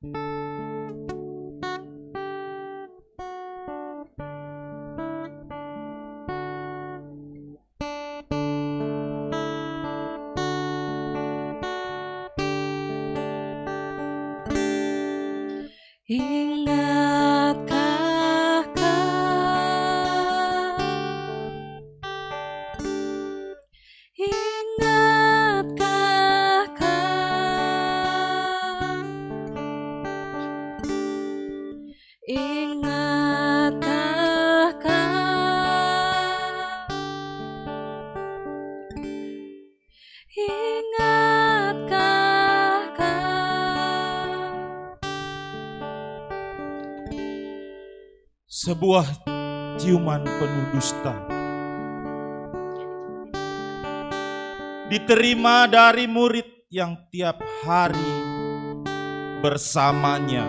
Ingatkah kau? Ingatkah kau? Ingatkah kau? Ingatkah kau? Sebuah ciuman penuh dusta diterima dari murid yang tiap hari bersamanya.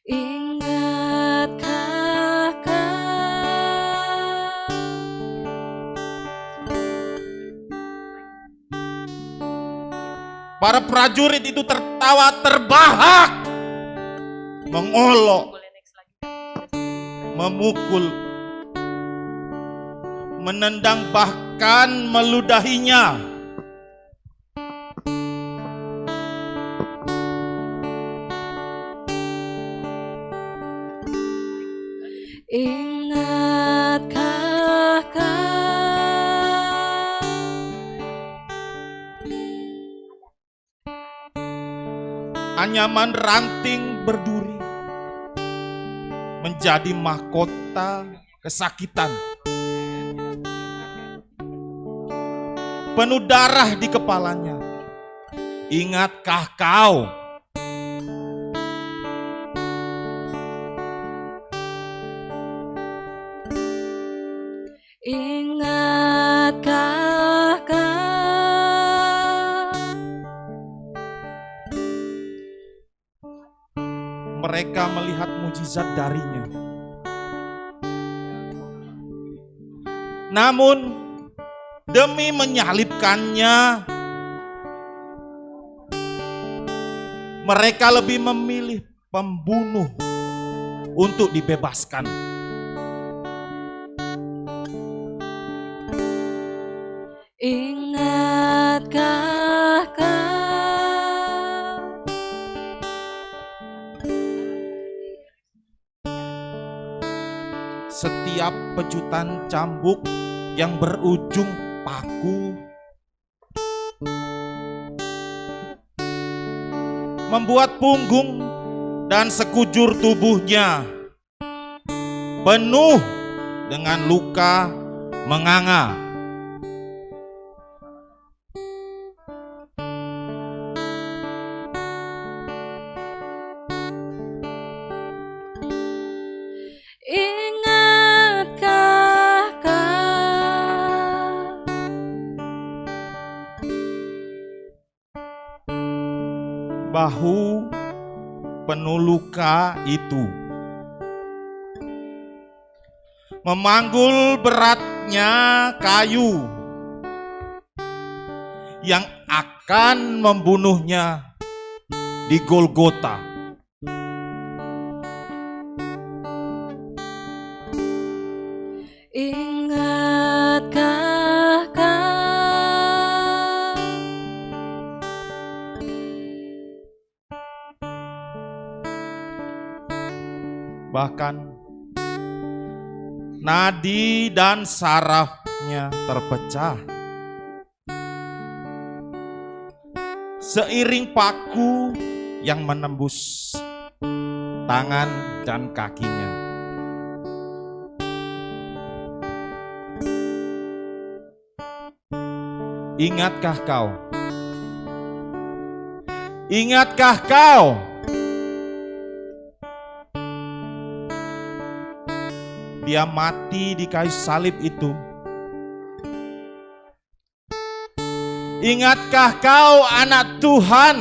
Ingatkah kau? Para prajurit itu tertawa terbahak, mengolok, memukul, menendang, bahkan meludahinya. Ingatkah kau? Anyaman ranting berduri menjadi mahkota kesakitan. Penuh darah di kepalanya. Ingatkah kau? Ingatkah kau? Mereka melihat mujizat darinya. Namun demi menyalibkannya, mereka lebih memilih pembunuh untuk dibebaskan. Ingatkah kau? Setiap pecutan cambuk yang berujung paku membuat punggung dan sekujur tubuhnya penuh dengan luka menganga. Ingatkah kau? Bahu penuh luka itu memanggul beratnya kayu yang akan membunuhnya di Golgota. Ingatkah kau? Bahkan nadi dan sarafnya terpecah seiring paku yang menembus tangan dan kakinya. Ingatkah kau? Ingatkah kau? Dia mati di kayu salib itu. Ingatkah kau, anak Tuhan?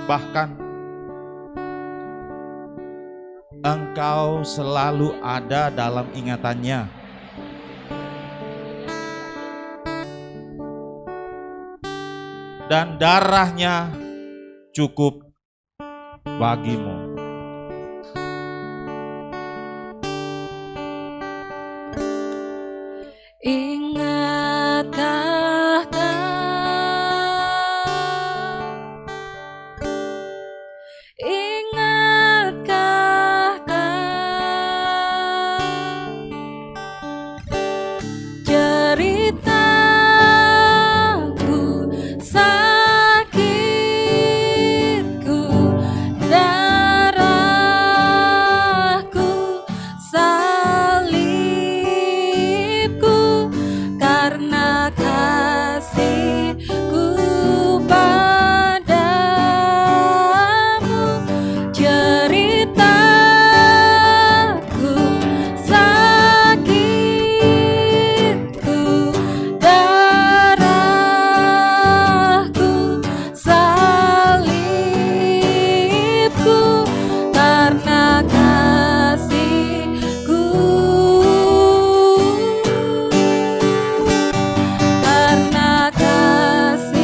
Bahkan engkau selalu ada dalam ingatannya. dan darahnya cukup bagimu. Ingatkah kau? Ingatkah kau ceritaku, sakitku, darahku, salibku, karena kasihku padamu. Ceritaku, sakitku, darahku, salibku, karena kasihku, karena kasihku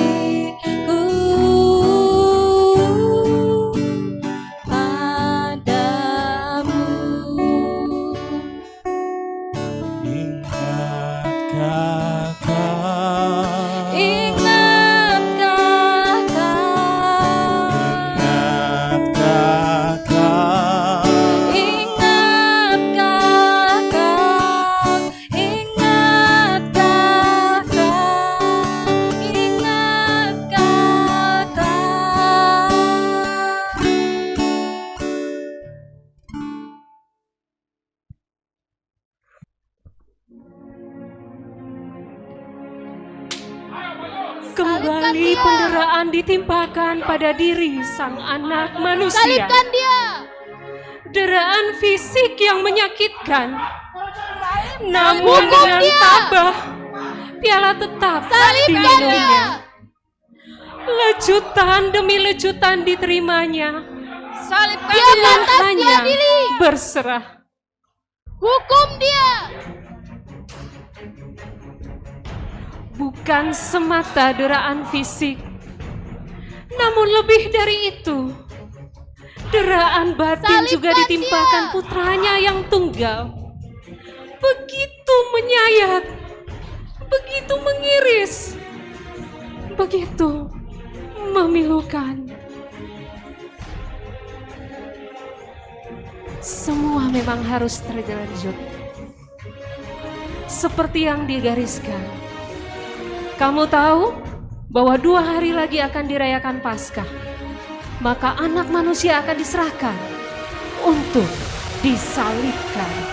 padamu. Ingatkah kau? Ingatkah kau? Ingatkah kau? Ingatkah kau? Ingatkah kau? Ingatkah kau? Kembali penderitaan ditimpakan pada diri sang anak manusia. Salibkan dia. Deraan fisik yang menyakitkan. Namun Hukum dengan dia. tabah, piala tetap Salibkan dia. diminumnya. Lecutan demi lecutan diterimanya. Salibkan Dengan dia atas hanya dia diri. berserah. Hukum dia. Bukan semata deraan fisik, namun lebih dari itu, deraan batin juga Salibkan ditimpakan dia. putranya yang tunggal. Begitu menyayat, begitu mengiris, begitu memilukan. Semua memang harus terlanjut seperti yang digariskan. Kamu tahu bahwa 2 hari lagi akan dirayakan Paskah. Maka anak manusia akan diserahkan untuk disalibkan.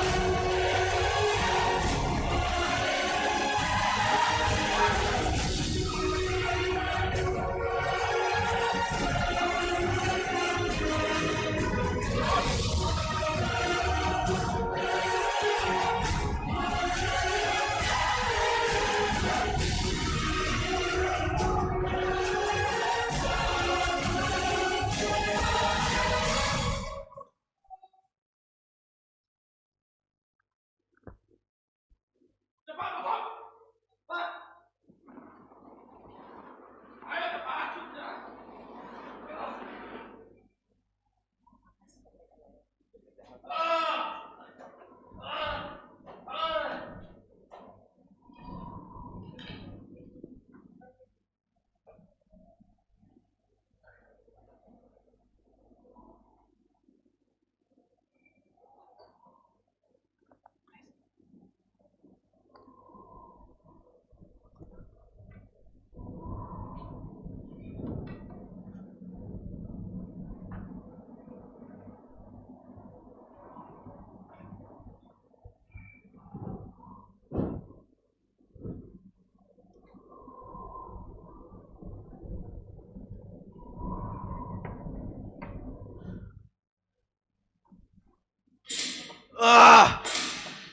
Ah!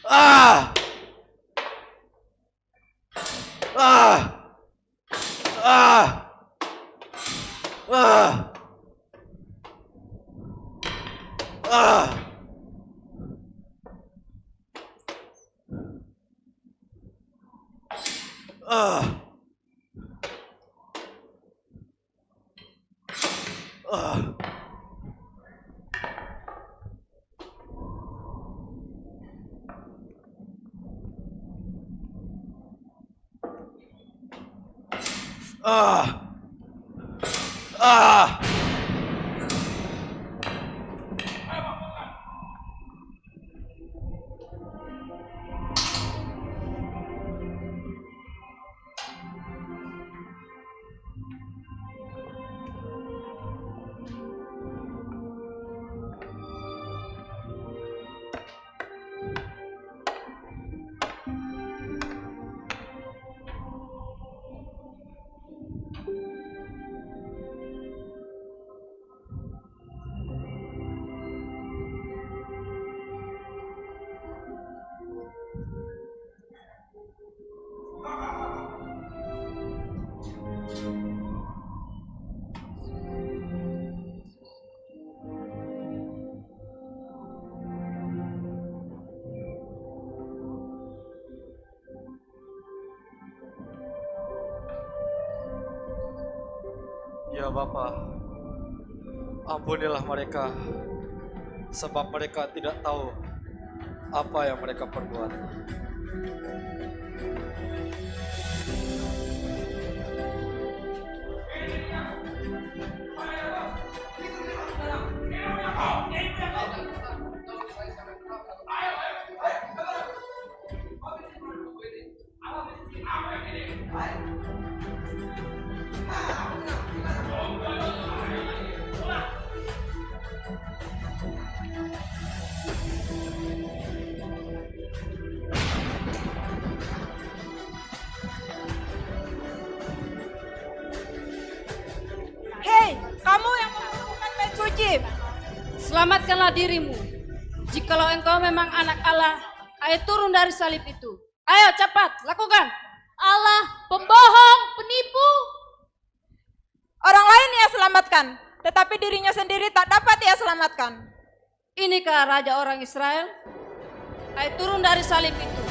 Ah! Ah! Ah! Ah! Ah! Ah! Ah. Ah. Ya Bapa, ampunilah mereka, sebab mereka tidak tahu apa yang mereka perbuat. Hei, kamu yang melakukan main suci, selamatkanlah dirimu. Jikalau engkau memang anak Allah, ayo turun dari salib itu. Ayo cepat, lakukan. Allah, pembohong, penipu. Orang lain ia selamatkan, tetapi dirinya sendiri tak dapat ia selamatkan. Inikah Raja orang Israel? Ayo turun dari salib itu.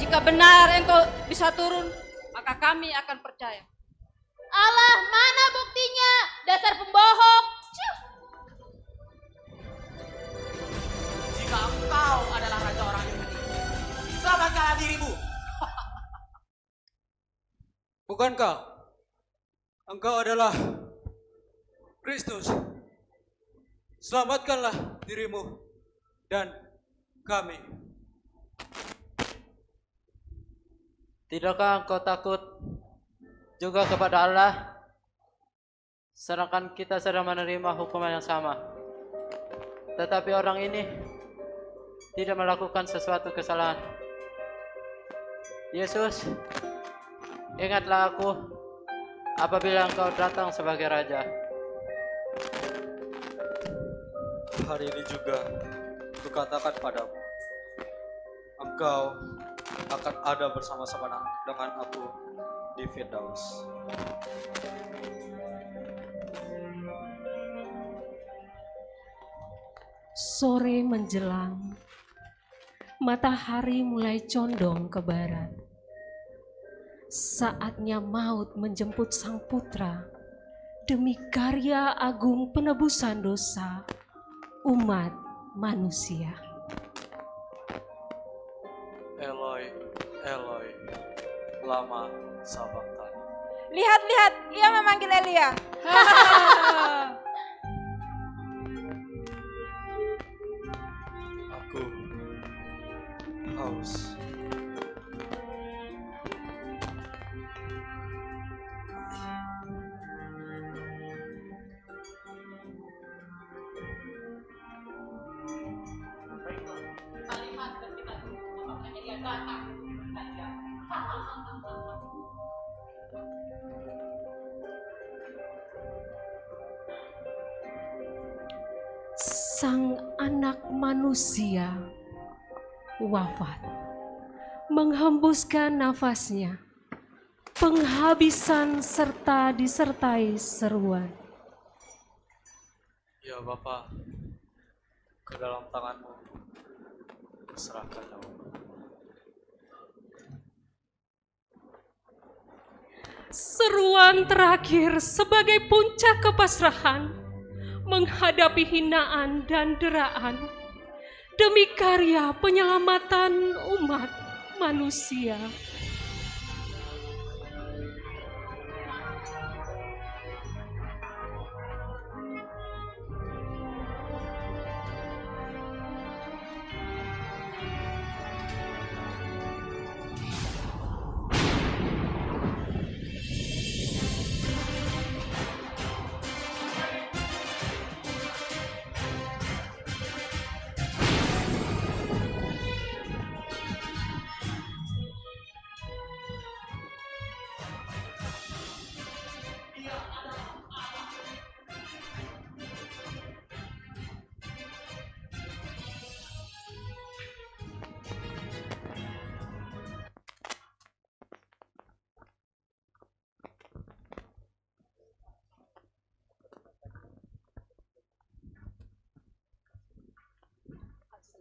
Jika benar engkau bisa turun, maka kami akan percaya. Allah, mana buktinya? Dasar pembohong. Jika engkau adalah raja orang Yahudi, selamatkanlah dirimu. Bukankah engkau adalah Kristus? Selamatkanlah dirimu dan kami. Tidakkah engkau takut juga kepada Allah, sedangkan kita sedang menerima hukuman yang sama? Tetapi orang ini tidak melakukan sesuatu kesalahan. Yesus, ingatlah aku apabila engkau datang sebagai Raja. Hari ini juga kukatakan padamu, engkau akan ada bersama-sama dengan aku di Firdaus. Sore menjelang, matahari mulai condong ke barat. Saatnya maut menjemput sang putra demi karya agung penebusan dosa umat manusia. Eloi, Eloi, lama sabachthani. Lihat, lihat, ia memanggil Elia. Aku haus. Sang anak manusia wafat, menghembuskan nafasnya, penghabisan serta disertai seruan. Ya Bapa, ke dalam tanganmu serahkan nyawa. Seruan terakhir sebagai puncak kepasrahan menghadapi hinaan dan deraan demi karya penyelamatan umat manusia.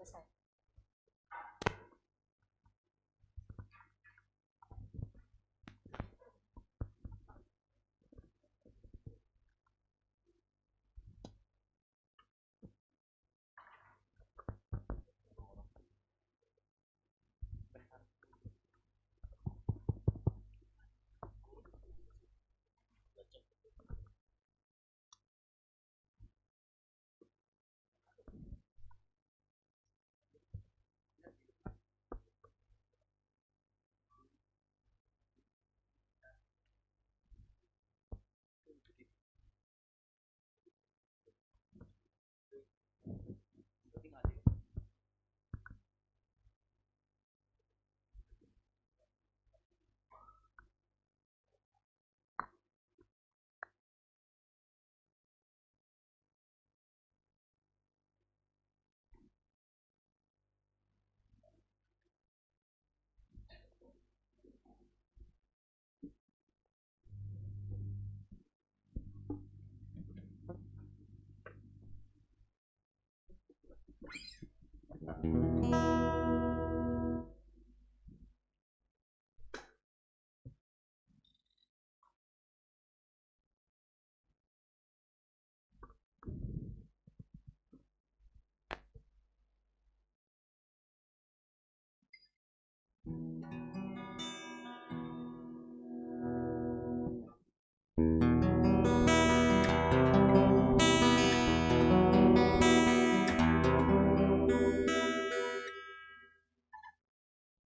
saya.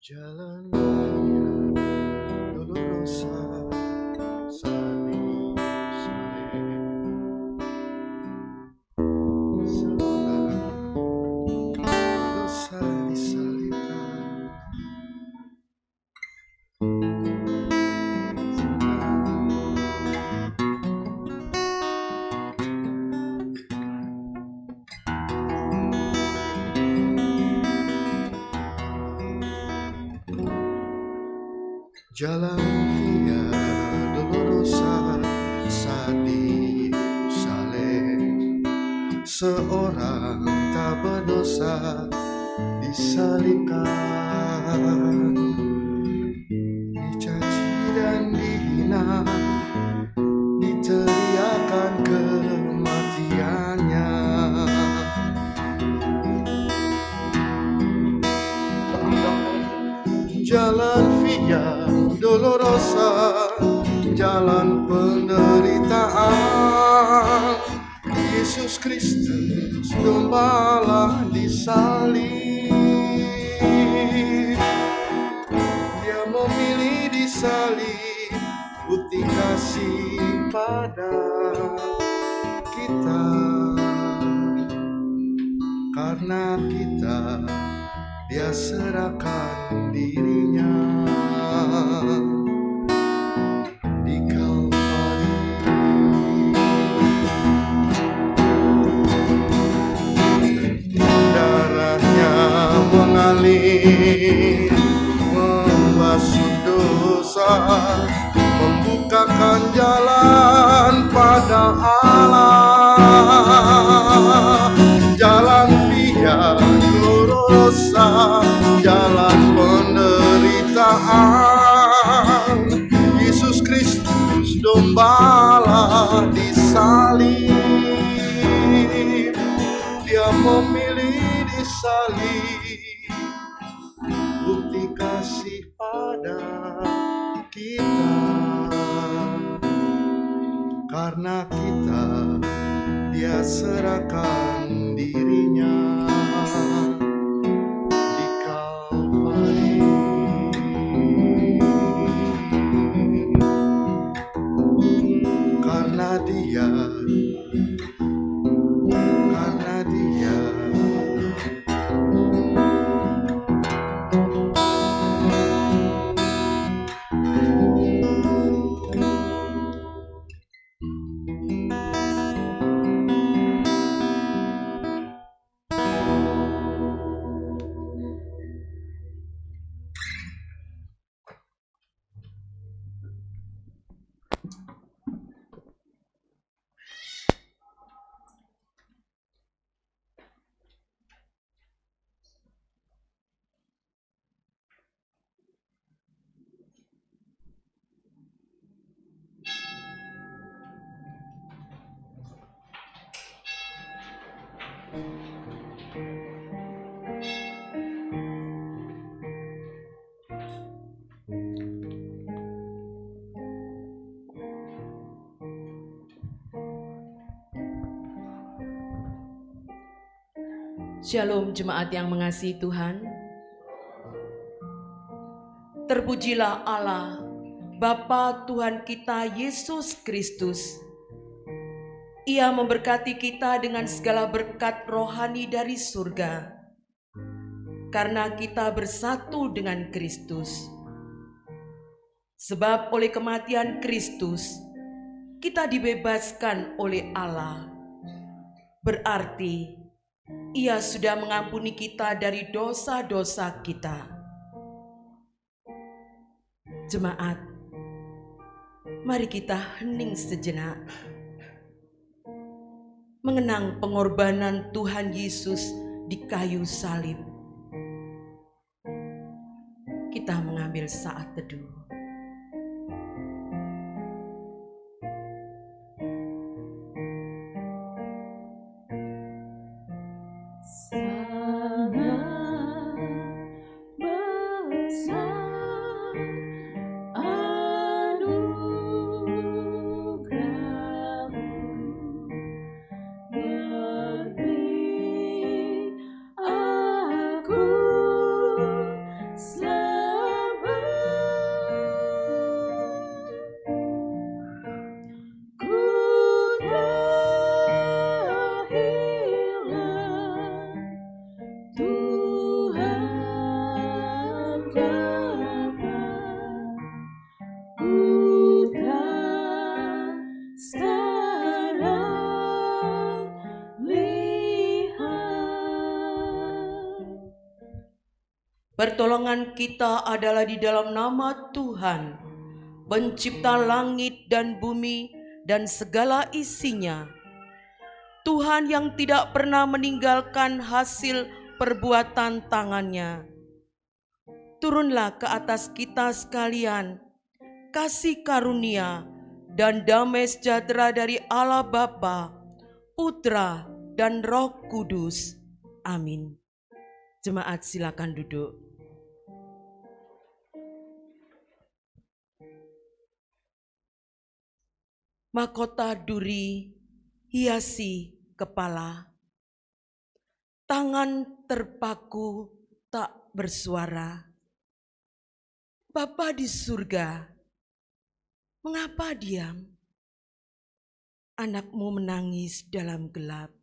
Jalan Via Dolorosa Salib seorang dosa disalibkan. Jalan Via Dolorosa Salib seorang tak berdosa disalibkan, dicaci dan dihina, diteriakan kematiannya. Jalan Via Dolorosa, jalan penderitaan, Yesus Kristus gembala disalib. Dia memilih disalib, bukti kasih pada kita. Karena kita, Dia serahkan dirinya di Kalvari. Darahnya mengalir, membasuh dosa, membukakan jalan pada Allah. Jalan Via Dolorosa, jalan penderitaan, Yesus Kristus gembala disalib. Dia memilih disalib, bukti kasih pada kita. Karena kita, Dia serahkan dirinya di Kalvari. Karena Dia Shalom jemaat yang mengasihi Tuhan. Terpujilah Allah, Bapa Tuhan kita Yesus Kristus. Ia memberkati kita dengan segala berkat rohani dari surga, karena kita bersatu dengan Kristus. Sebab oleh kematian Kristus, kita dibebaskan oleh Allah. Berarti, Ia sudah mengampuni kita dari dosa-dosa kita. Jemaat, mari kita hening sejenak, mengenang pengorbanan Tuhan Yesus di kayu salib. Kita mengambil saat teduh. Pertolongan kita adalah di dalam nama Tuhan, pencipta langit dan bumi dan segala isinya. Tuhan yang tidak pernah meninggalkan hasil perbuatan tangannya. Turunlah ke atas kita sekalian, kasih karunia dan damai sejahtera dari Allah Bapa, Putra, dan Roh Kudus. Amin. Jemaat silakan duduk. Mahkota duri hiasi kepala, tangan terpaku tak bersuara. Bapa di surga, mengapa diam? Anakmu menangis dalam gelap.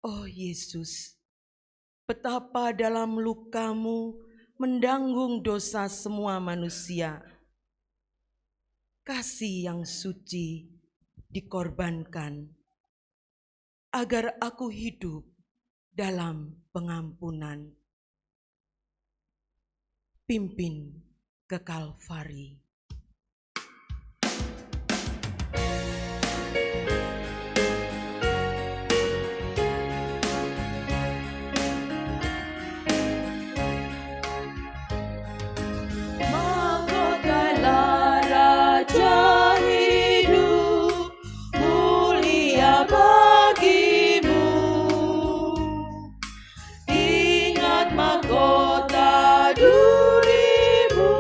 Oh Yesus, betapa dalam lukamu mendanggung dosa semua manusia. Kasih yang suci dikorbankan agar aku hidup dalam pengampunan. Pimpin ke Kalvari. Mahkota durimu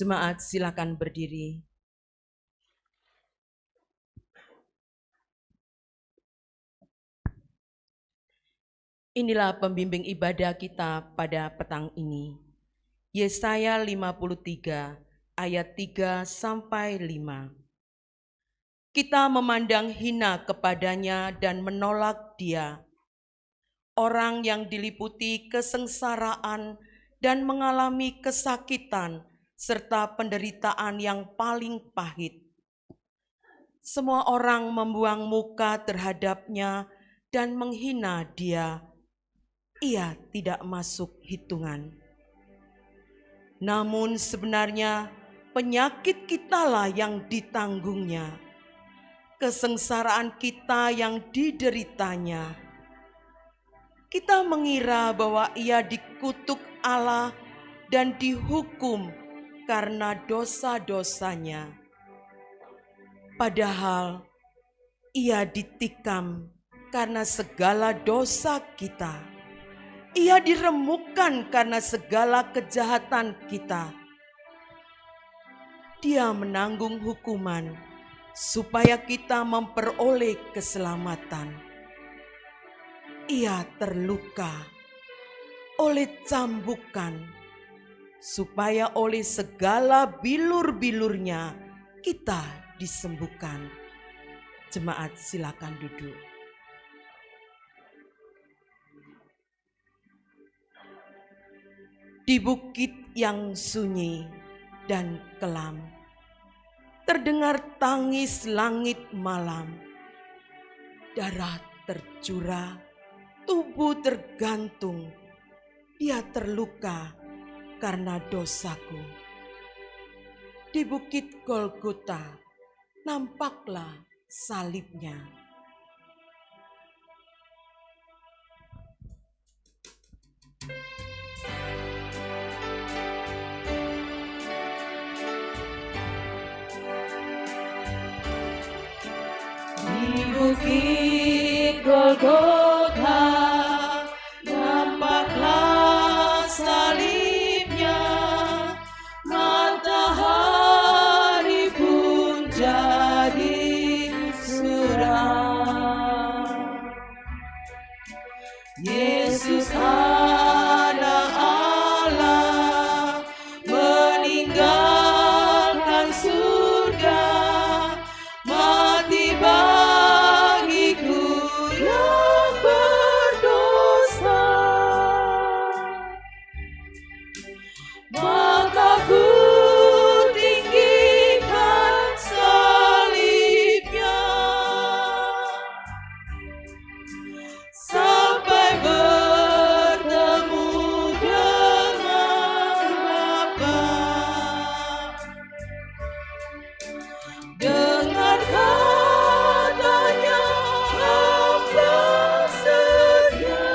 Jemaat silakan berdiri. Inilah pembimbing ibadah kita pada petang ini. Yesaya 53 ayat 3 sampai 5. Kita memandang hina kepadanya dan menolak dia. Orang yang diliputi kesengsaraan dan mengalami kesakitan serta penderitaan yang paling pahit. Semua orang membuang muka terhadapnya dan menghina dia. Ia tidak masuk hitungan. Namun sebenarnya penyakit kitalah yang ditanggungnya, kesengsaraan kita yang dideritanya. Kita mengira bahwa ia dikutuk Allah dan dihukum karena dosa-dosanya. Padahal ia ditikam karena segala dosa kita. Ia diremukkan karena segala kejahatan kita. Dia menanggung hukuman supaya kita memperoleh keselamatan. Ia terluka oleh cambukan, supaya oleh segala bilur-bilurnya kita disembuhkan. Jemaat silakan duduk. Di bukit yang sunyi dan kelam, terdengar tangis langit malam. Darah tercurah, tubuh tergantung. Dia terluka karena dosaku. Di bukit Golgota nampaklah salibnya. Di bukit Golgota nampaklah salibnya, matahari pun jadi suram. Yesus anak Allah meninggalkan surga, mati bagiku yang berdosa. Maka ku tinggikan salibnya sampai bertemu dengan Bapa. Dengar katanya hamba setia,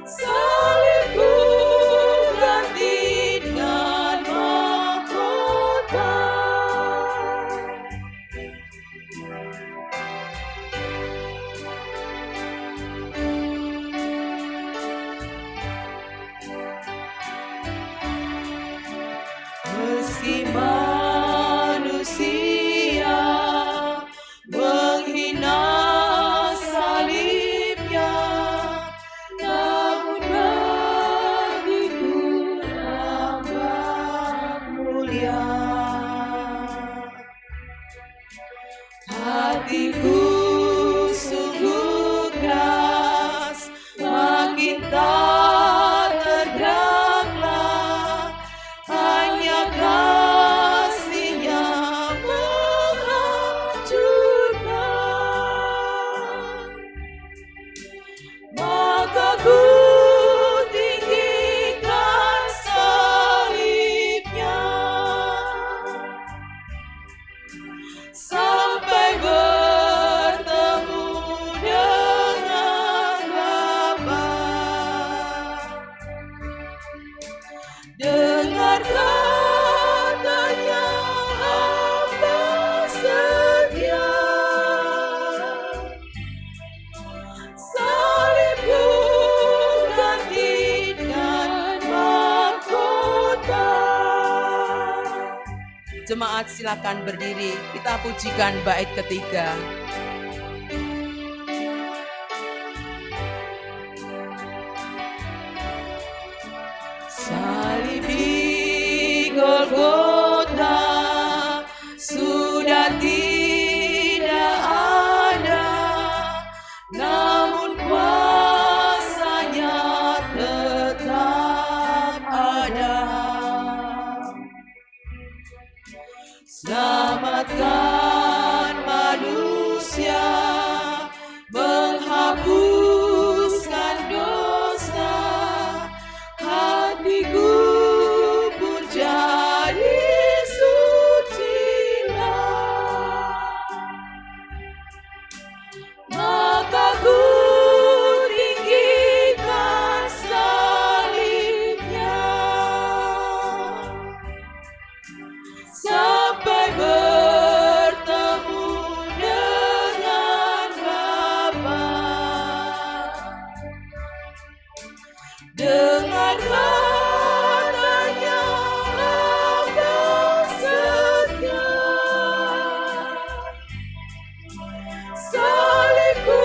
salibku ganti dengan mahkota. Meski manusia menghina salibnya, namun bagiku tambah mulia. Hatiku sungguh keras, makin tak tergeraklah, hanya kasih-Nya menghancurkan. Maka ku tinggikan salibnya sampai Jemaat silakan berdiri, kita pujikan bait ketiga. Salib di Golgota sudah tidak ada, namun kuasanya tetap ada. Selamatkan manusia, menghapuskan dosa, hatiku pun jadi sucilah. Maka ku tinggikan salibnya sampai bertemu dengan Bapa. Dengan katanya akan setia, salibku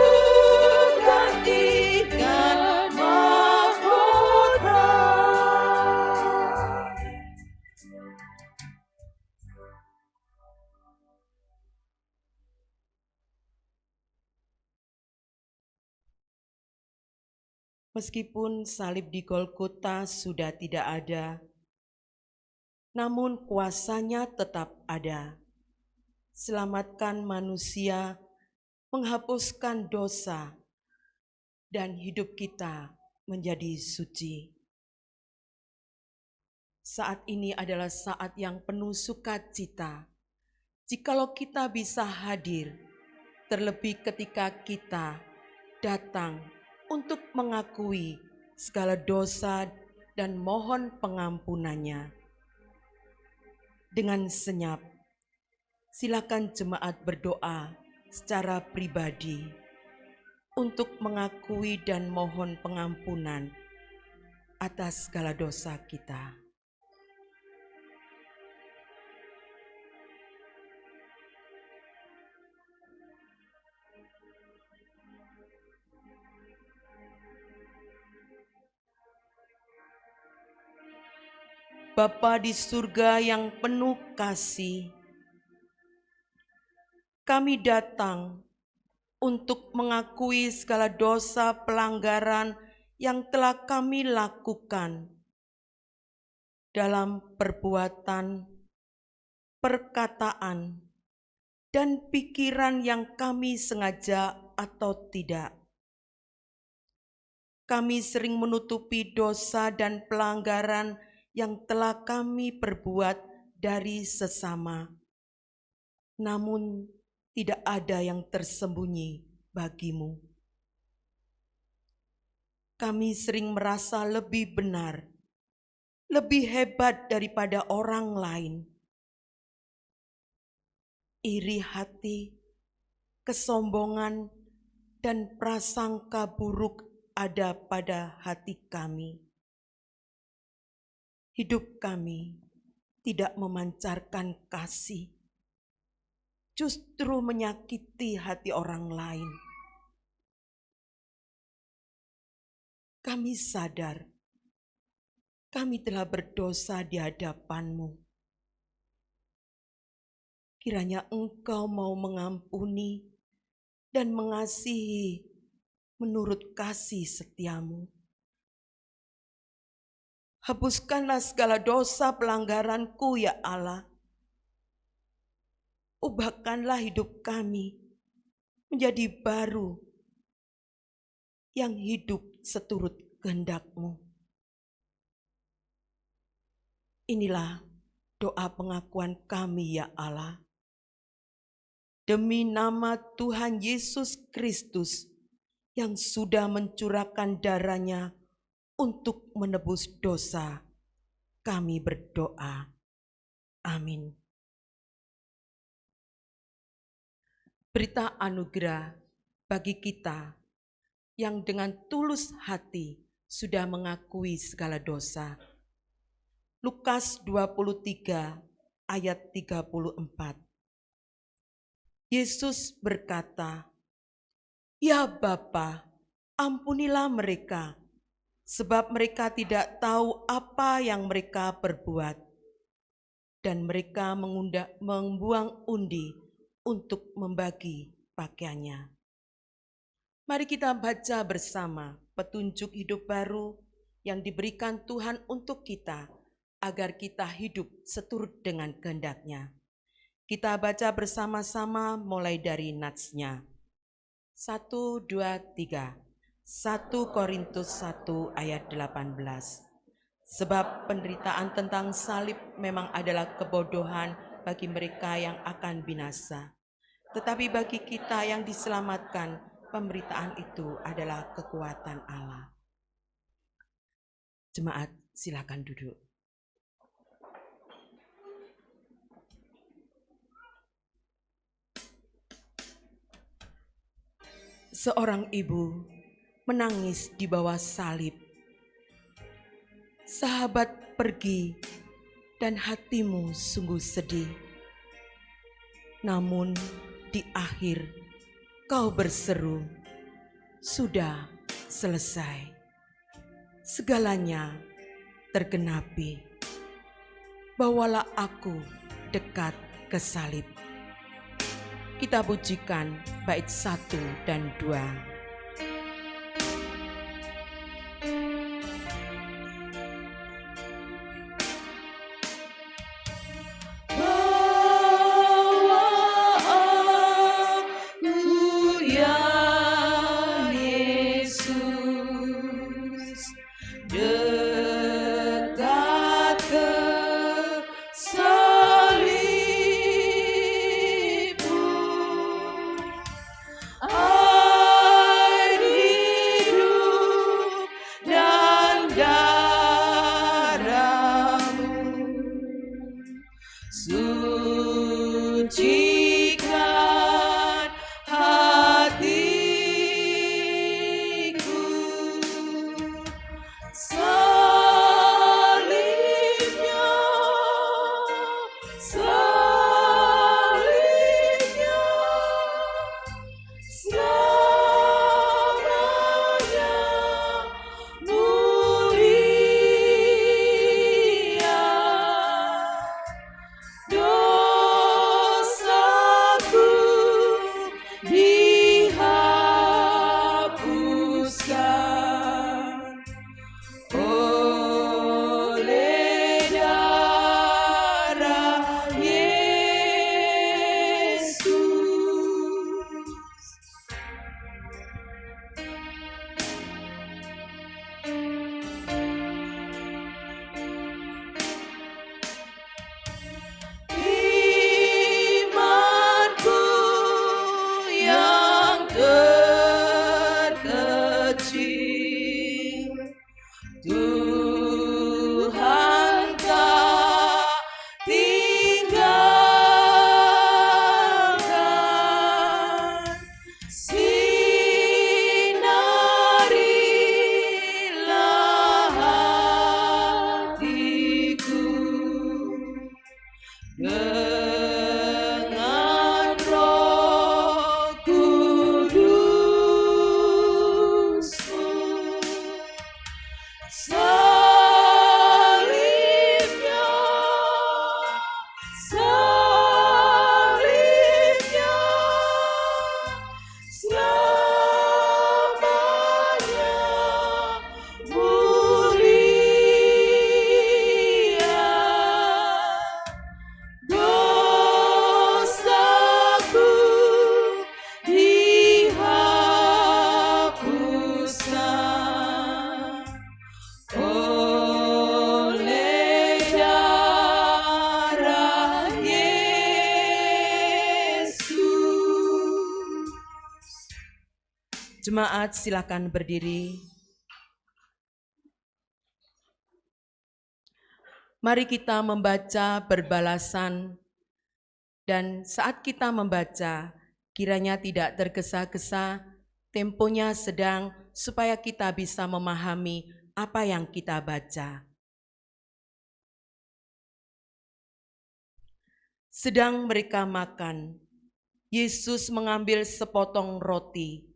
gantikan mahkota. Meskipun salib di Golgota sudah tidak ada, namun kuasanya tetap ada. Selamatkan manusia, menghapuskan dosa, dan hidup kita menjadi suci. Saat ini adalah saat yang penuh sukacita. Jikalau kita bisa hadir, terlebih ketika kita datang untuk mengakui segala dosa dan mohon pengampunannya. Dengan senyap, silakan jemaat berdoa secara pribadi untuk mengakui dan mohon pengampunan atas segala dosa kita. Bapa di surga yang penuh kasih, kami datang untuk mengakui segala dosa pelanggaran yang telah kami lakukan dalam perbuatan, perkataan, dan pikiran yang kami sengaja atau tidak. Kami sering menutupi dosa dan pelanggaran yang telah kami perbuat dari sesama. Namun tidak ada yang tersembunyi bagimu. Kami sering merasa lebih benar, lebih hebat daripada orang lain. Iri hati, kesombongan, dan prasangka buruk ada pada hati kami. Hidup kami tidak memancarkan kasih, justru menyakiti hati orang lain. Kami sadar, kami telah berdosa di hadapan-Mu. Kiranya Engkau mau mengampuni dan mengasihi menurut kasih setia-Mu. Hapuskanlah segala dosa pelanggaranku, ya Allah. Ubahkanlah hidup kami menjadi baru yang hidup seturut kehendak-Mu. Inilah doa pengakuan kami, ya Allah. Demi nama Tuhan Yesus Kristus yang sudah mencurahkan darah-Nya untuk menebus dosa, kami berdoa. Amin. Berita anugerah bagi kita yang dengan tulus hati sudah mengakui segala dosa. Lukas 23 ayat 34. Yesus berkata, "Ya Bapa, ampunilah mereka, sebab mereka tidak tahu apa yang mereka perbuat." Dan mereka membuang undi untuk membagi pakaiannya. Mari kita baca bersama petunjuk hidup baru yang diberikan Tuhan untuk kita, agar kita hidup seturut dengan kehendak-Nya. Kita baca bersama-sama mulai dari natsnya. 1, 2, 3. 1 Korintus 1 ayat 18. Sebab penderitaan tentang salib memang adalah kebodohan bagi mereka yang akan binasa. Tetapi bagi kita yang diselamatkan, pemberitaan itu adalah kekuatan Allah. Jemaat, silakan duduk. Seorang ibu menangis di bawah salib. Sahabat pergi dan hatimu sungguh sedih. Namun di akhir kau berseru, sudah selesai. Segalanya tergenapi. Bawalah aku dekat ke salib. Kita pujikan bait 1 dan 2. Jemaat silakan berdiri. Mari kita membaca berbalasan, dan saat kita membaca, kiranya tidak tergesa-gesa, temponya sedang, supaya kita bisa memahami apa yang kita baca. Sedang mereka makan, Yesus mengambil sepotong roti,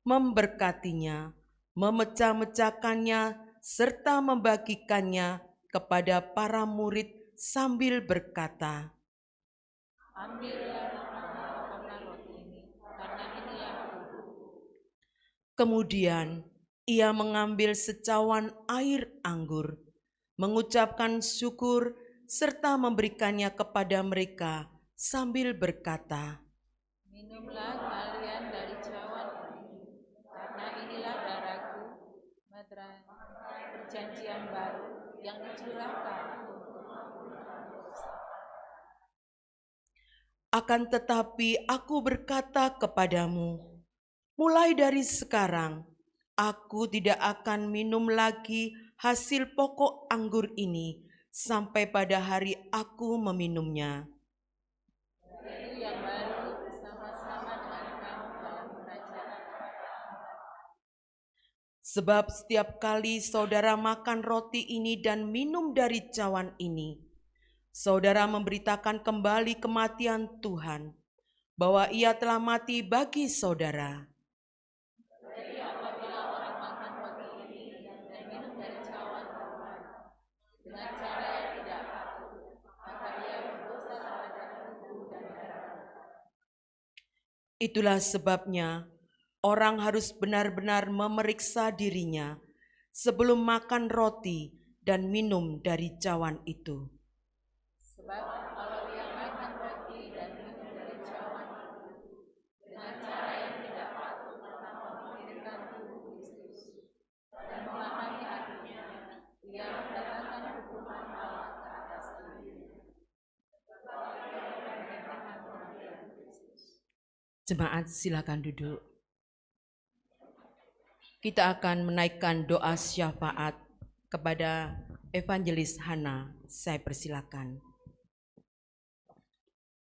memberkatinya, memecah-mecahkannya, serta membagikannya kepada para murid sambil berkata, Ambillah makan roti ini, karena inilah tubuhku. Kemudian ia mengambil secawan air anggur, mengucapkan syukur, serta memberikannya kepada mereka sambil berkata, Minumlah kalian dari cawan ini, karena inilah darahku, meterai perjanjian baru yang dicurahkan. Akan tetapi aku berkata kepadamu, mulai dari sekarang aku tidak akan minum lagi hasil pokok anggur ini sampai pada hari aku meminumnya. Itu yang baru bersama-sama dengan kamu dalam kerajaan. Sebab setiap kali saudara makan roti ini dan minum dari cawan ini, saudara memberitakan kembali kematian Tuhan, bahwa ia telah mati bagi saudara. Jadi apabila orang makan roti ini dan minum dari cawan Tuhan dengan cara yang tidak patut, maka ia berdosa terhadap tubuh dan darah. Itulah sebabnya orang harus benar-benar memeriksa dirinya sebelum makan roti dan minum dari cawan itu. Sebab kalau ia makan roti dan minum dari cawan itu dengan cara yang tidak patut tanpa memikirkan tubuh Kristus dan memahami artinya, ia mendatangkan hukuman Allah ke atas dirinya. Jemaat silakan duduk. Kita akan menaikkan doa syafaat kepada Evangelis Hana. Saya persilakan.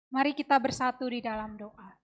Mari kita bersatu di dalam doa.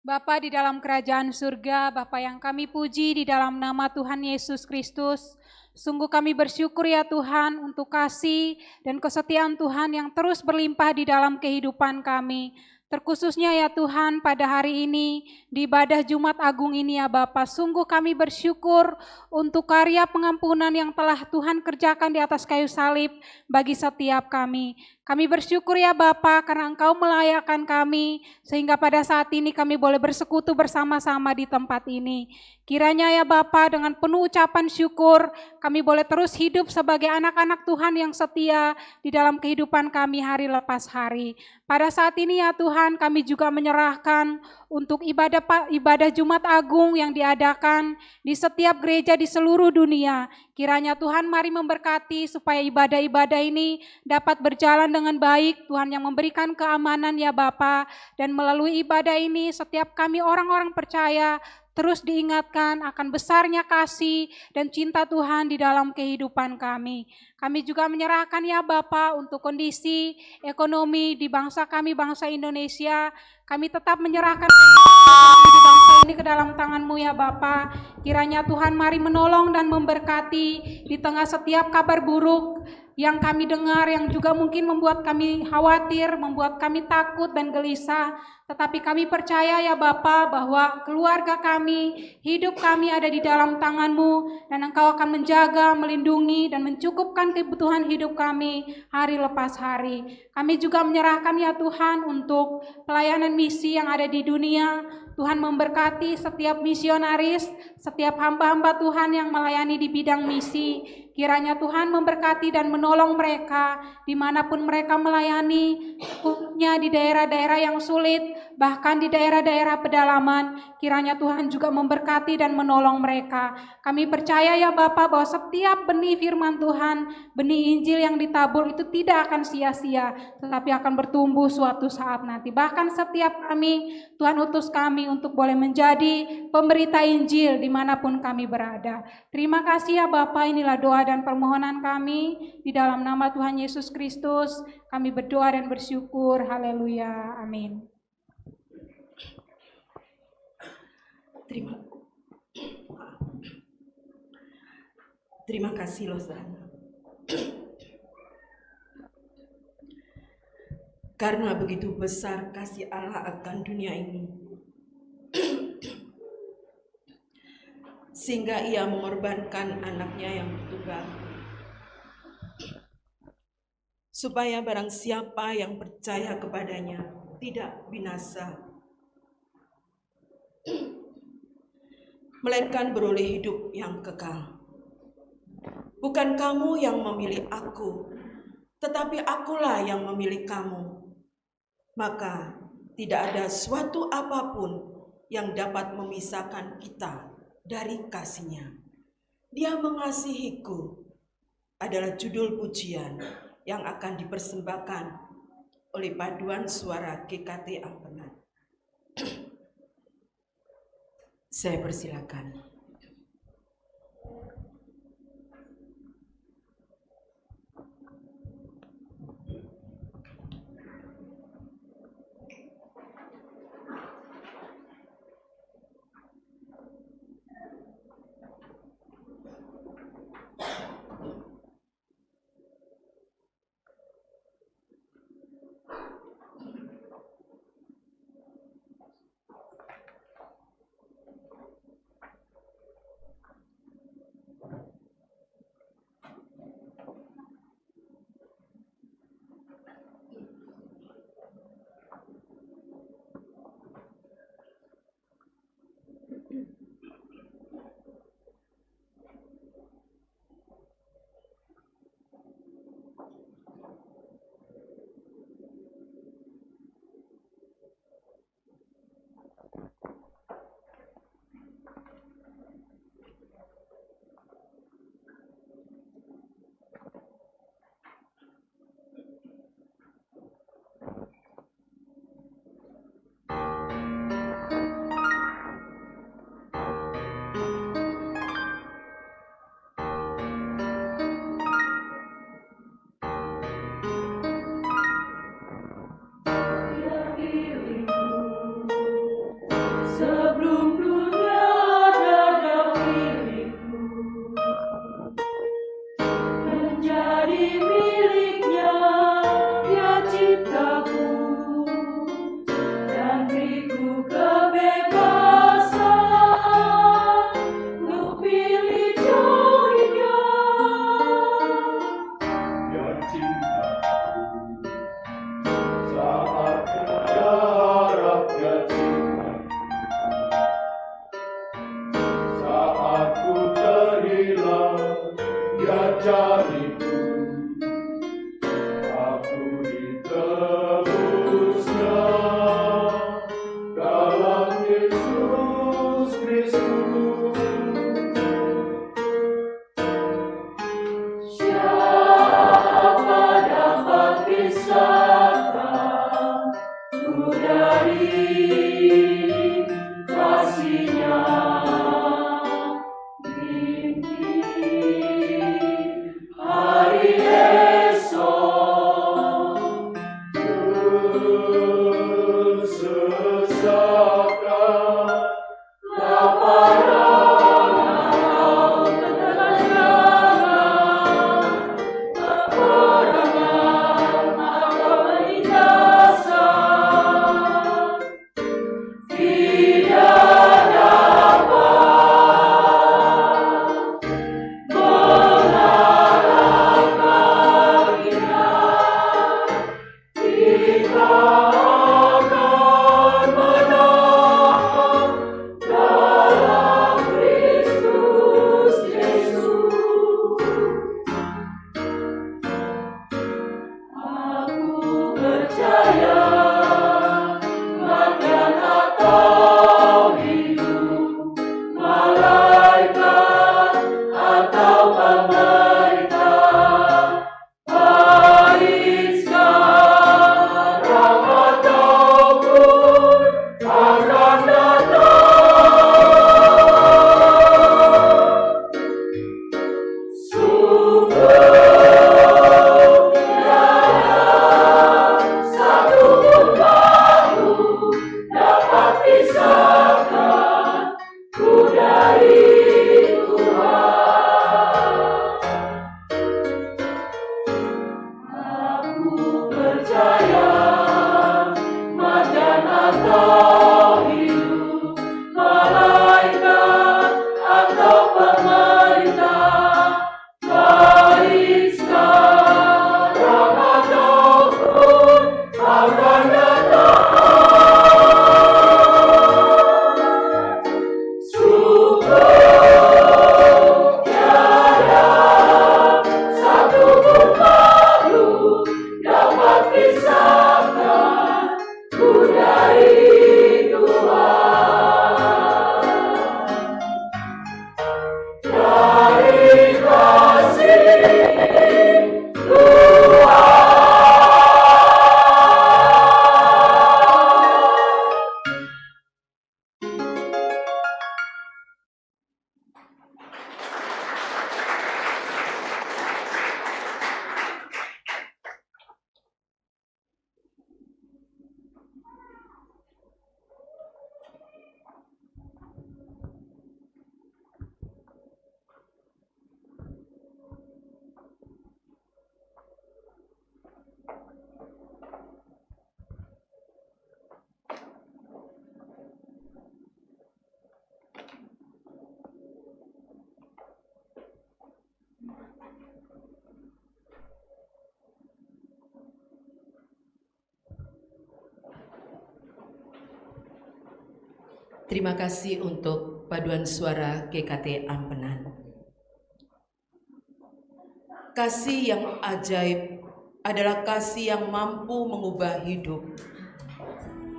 Bapa di dalam kerajaan surga, Bapa yang kami puji di dalam nama Tuhan Yesus Kristus, sungguh kami bersyukur ya Tuhan untuk kasih dan kesetiaan Tuhan yang terus berlimpah di dalam kehidupan kami. Terkhususnya ya Tuhan pada hari ini di ibadah Jumat Agung ini ya Bapa, sungguh kami bersyukur untuk karya pengampunan yang telah Tuhan kerjakan di atas kayu salib bagi setiap kami. Kami bersyukur ya Bapa karena Engkau melayakkan kami sehingga pada saat ini kami boleh bersekutu bersama-sama di tempat ini. Kiranya ya Bapa dengan penuh ucapan syukur kami boleh terus hidup sebagai anak-anak Tuhan yang setia di dalam kehidupan kami hari lepas hari. Pada saat ini ya Tuhan kami juga menyerahkan untuk ibadah Jumat Agung yang diadakan di setiap gereja di seluruh dunia. Kiranya Tuhan mari memberkati supaya ibadah-ibadah ini dapat berjalan dengan baik. Tuhan yang memberikan keamanan ya Bapa, dan melalui ibadah ini setiap kami orang-orang percaya terus diingatkan akan besarnya kasih dan cinta Tuhan di dalam kehidupan kami. Kami juga menyerahkan ya Bapa untuk kondisi ekonomi di bangsa kami, bangsa Indonesia. Kami tetap menyerahkan di bangsa ini ke dalam tangan-Mu ya Bapa. Kiranya Tuhan mari menolong dan memberkati di tengah setiap kabar buruk yang kami dengar, yang juga mungkin membuat kami khawatir, membuat kami takut dan gelisah. Tetapi kami percaya ya Bapa bahwa keluarga kami, hidup kami ada di dalam tangan-Mu, dan Engkau akan menjaga, melindungi, dan mencukupkan kebutuhan hidup kami hari lepas hari. Kami juga menyerahkan ya Tuhan untuk pelayanan misi yang ada di dunia. Tuhan memberkati setiap misionaris, setiap hamba-hamba Tuhan yang melayani di bidang misi. Kiranya Tuhan memberkati dan menolong mereka dimanapun mereka melayani, khususnya di daerah-daerah yang sulit, bahkan di daerah-daerah pedalaman. Kiranya Tuhan juga memberkati dan menolong mereka. Kami percaya ya Bapa bahwa setiap benih firman Tuhan, benih Injil yang ditabur itu tidak akan sia-sia, tetapi akan bertumbuh suatu saat nanti. Bahkan setiap kami, Tuhan utus kami untuk boleh menjadi pemberita Injil dimanapun kami berada. Terima kasih ya Bapa, inilah doa dan permohonan kami di dalam nama Tuhan Yesus Kristus. Kami berdoa dan bersyukur. Haleluya. Amin. Terima kasih Lozan. Karena begitu besar kasih Allah akan dunia ini, sehingga ia mengorbankan anaknya yang tunggal, supaya barang siapa yang percaya kepadanya tidak binasa, melainkan beroleh hidup yang kekal. Bukan kamu yang memilih aku, tetapi akulah yang memilih kamu. Maka tidak ada suatu apapun yang dapat memisahkan kita dari kasih-Nya. Dia mengasihiku adalah judul pujian yang akan dipersembahkan oleh paduan suara GKT Ampenan. Saya persilakan. pisahkan ku dari Tuhan, dari kasih Tuhan. Terima kasih untuk paduan suara GKT Ampenan. Kasih yang ajaib adalah kasih yang mampu mengubah hidup.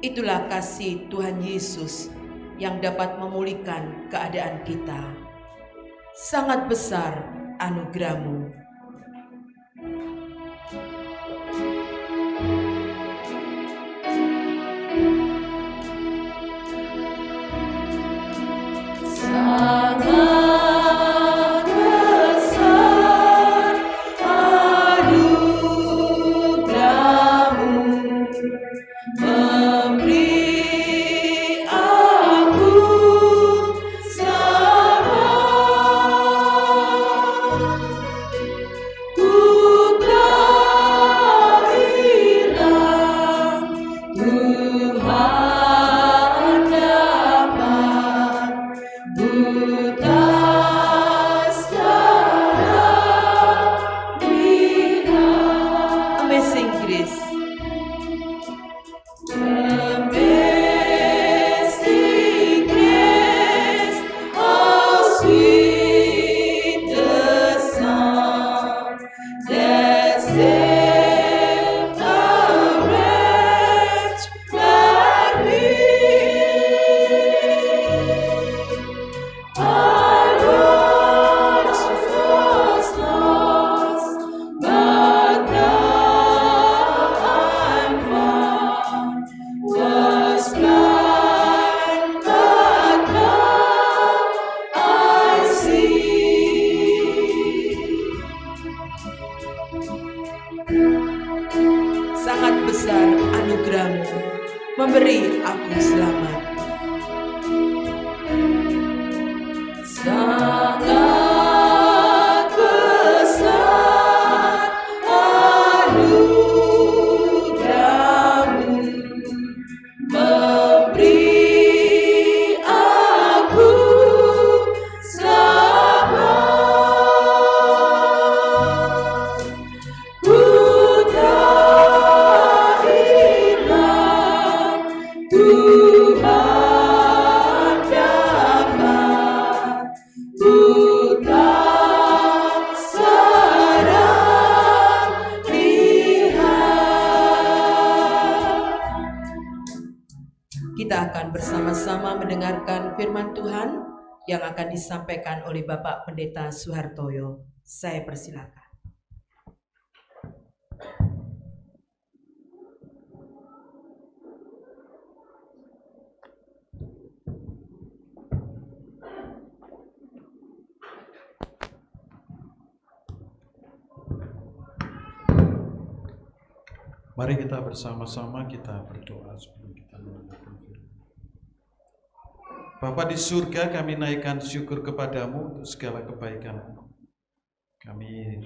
Itulah kasih Tuhan Yesus yang dapat memulihkan keadaan kita. Sangat besar anugerah-Mu. Sangat besar anugerah-Mu, memberi aku selamat. Ku telah hilang, Tuhan dapat buta sekarang lihat. Amazing Grace. Amazing grace, how sweet the sound that saved a wretch like me. I once was lost, but now I'm found. Was blind, but now I see. Sangat besar anugerah-Mu, memberi aku selamat. Sangat besar anugerah-Mu, memberi aku selamat. Ku tak hilang, Tuhan dapat buta sekarang lihat. Kita akan bersama-sama mendengarkan firman Tuhan yang akan disampaikan oleh Bapak Pendeta Suhartoyo. Saya persilakan. Mari kita bersama-sama kita berdoa sebelum kita mendengarkan firman. Bapa di surga, kami naikkan syukur kepadamu untuk segala kebaikan. Kami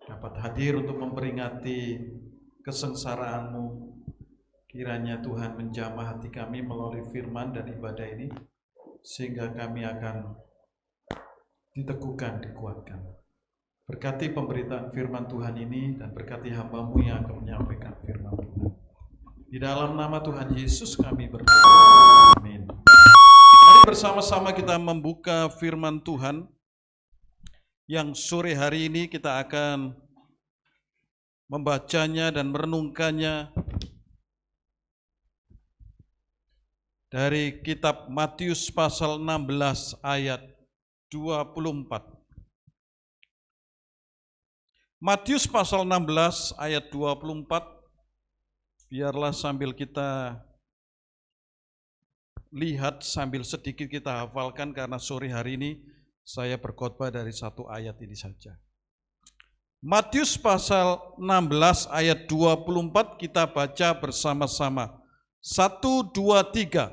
dapat hadir untuk memperingati kesengsaraanmu. Kiranya Tuhan menjamah hati kami melalui firman dan ibadah ini, sehingga kami akan diteguhkan, dikuatkan. Berkati pemberitaan firman Tuhan ini dan berkati hamba-Mu yang akan menyampaikan firman Tuhan. Di dalam nama Tuhan Yesus kami berdoa. Amin. Mari bersama-sama kita membuka firman Tuhan yang sore hari ini kita akan membacanya dan merenungkannya dari kitab Matius pasal 16 ayat 24. Matius pasal 16 ayat 24, biarlah sambil kita lihat, sambil sedikit kita hafalkan, karena sore hari ini saya berkhotbah dari satu ayat ini saja. Matius pasal 16 ayat 24 kita baca bersama-sama. 1, 2, 3.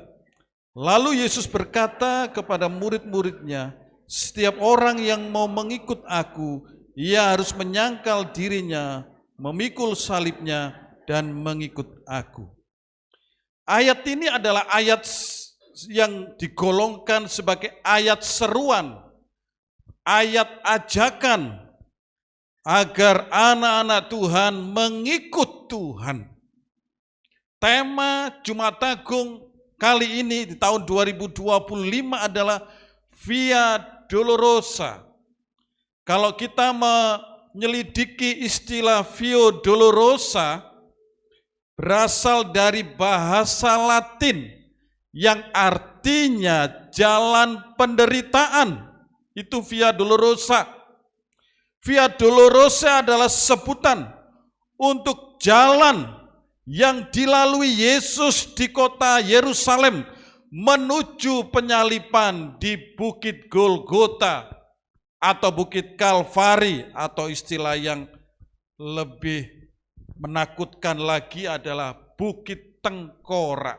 Lalu Yesus berkata kepada murid-muridnya, setiap orang yang mau mengikut aku, ia harus menyangkal dirinya, memikul salibnya, dan mengikut aku. Ayat ini adalah ayat yang digolongkan sebagai ayat seruan, ayat ajakan agar anak-anak Tuhan mengikut Tuhan. Tema Jumat Agung kali ini di tahun 2025 adalah Via Dolorosa. Kalau kita menyelidiki istilah Via Dolorosa, berasal dari bahasa Latin yang artinya jalan penderitaan. Itu Via Dolorosa. Via Dolorosa adalah sebutan untuk jalan yang dilalui Yesus di kota Yerusalem menuju penyalipan di Bukit Golgota atau Bukit Kalvari, atau istilah yang lebih menakutkan lagi adalah Bukit Tengkorak.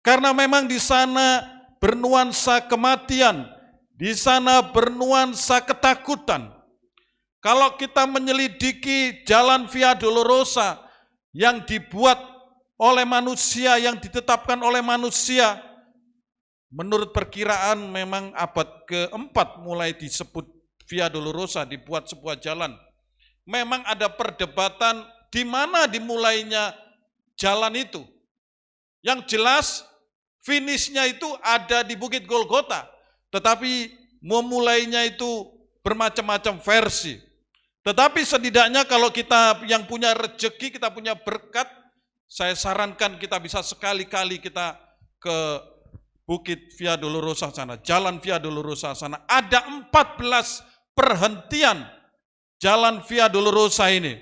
Karena memang di sana bernuansa kematian, di sana bernuansa ketakutan. Kalau kita menyelidiki jalan Via Dolorosa yang dibuat oleh manusia, yang ditetapkan oleh manusia, menurut perkiraan memang abad ke-4 mulai disebut Via Dolorosa, dibuat sebuah jalan. Memang ada perdebatan di mana dimulainya jalan itu. Yang jelas finishnya itu ada di Bukit Golgota, tetapi memulainya itu bermacam-macam versi. Tetapi setidaknya kalau kita yang punya rezeki, kita punya berkat, saya sarankan kita bisa sekali-kali kita ke Bukit Via Dolorosa sana, jalan Via Dolorosa sana. Ada 14 perhentian jalan Via Dolorosa ini.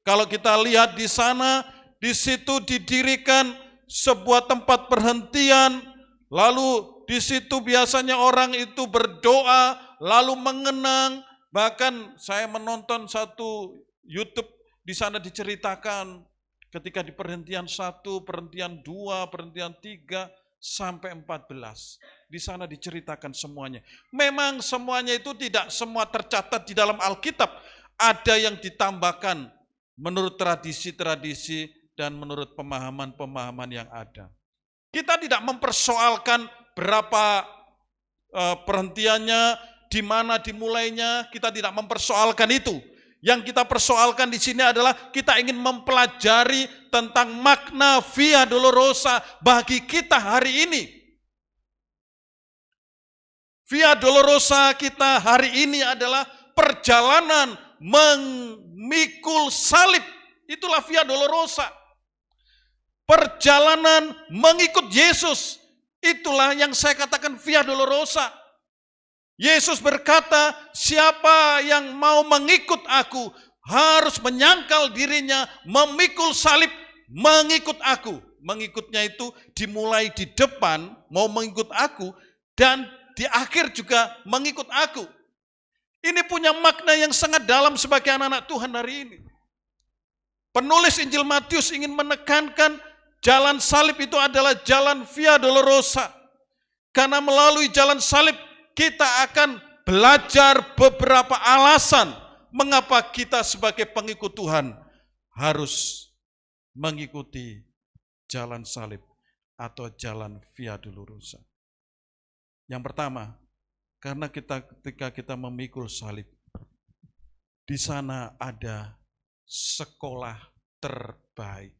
Kalau kita lihat di sana, di situ didirikan sebuah tempat perhentian, lalu di situ biasanya orang itu berdoa, lalu mengenang. Bahkan saya menonton satu YouTube, di sana diceritakan ketika di perhentian 1, perhentian 2, perhentian 3, sampai 14. Di sana diceritakan semuanya. Memang semuanya itu tidak semua tercatat di dalam Alkitab. Ada yang ditambahkan menurut tradisi-tradisi dan menurut pemahaman-pemahaman yang ada. Kita tidak mempersoalkan berapa perhentiannya, di mana dimulainya, kita tidak mempersoalkan itu. Yang kita persoalkan di sini adalah kita ingin mempelajari tentang makna Via Dolorosa bagi kita hari ini. Via Dolorosa kita hari ini adalah perjalanan memikul salib. Itulah Via Dolorosa. Perjalanan mengikut Yesus. Itulah yang saya katakan Via Dolorosa. Yesus berkata, siapa yang mau mengikut aku harus menyangkal dirinya, memikul salib, mengikut aku. Mengikutnya itu dimulai di depan, mau mengikut aku, dan di akhir juga mengikut aku. Ini punya makna yang sangat dalam sebagai anak-anak Tuhan hari ini. Penulis Injil Matius ingin menekankan jalan salib itu adalah jalan Via Dolorosa. Karena melalui jalan salib kita akan belajar beberapa alasan mengapa kita sebagai pengikut Tuhan harus mengikuti jalan salib atau jalan Via Dolorosa. Yang pertama, karena ketika kita memikul salib, di sana ada sekolah terbaik.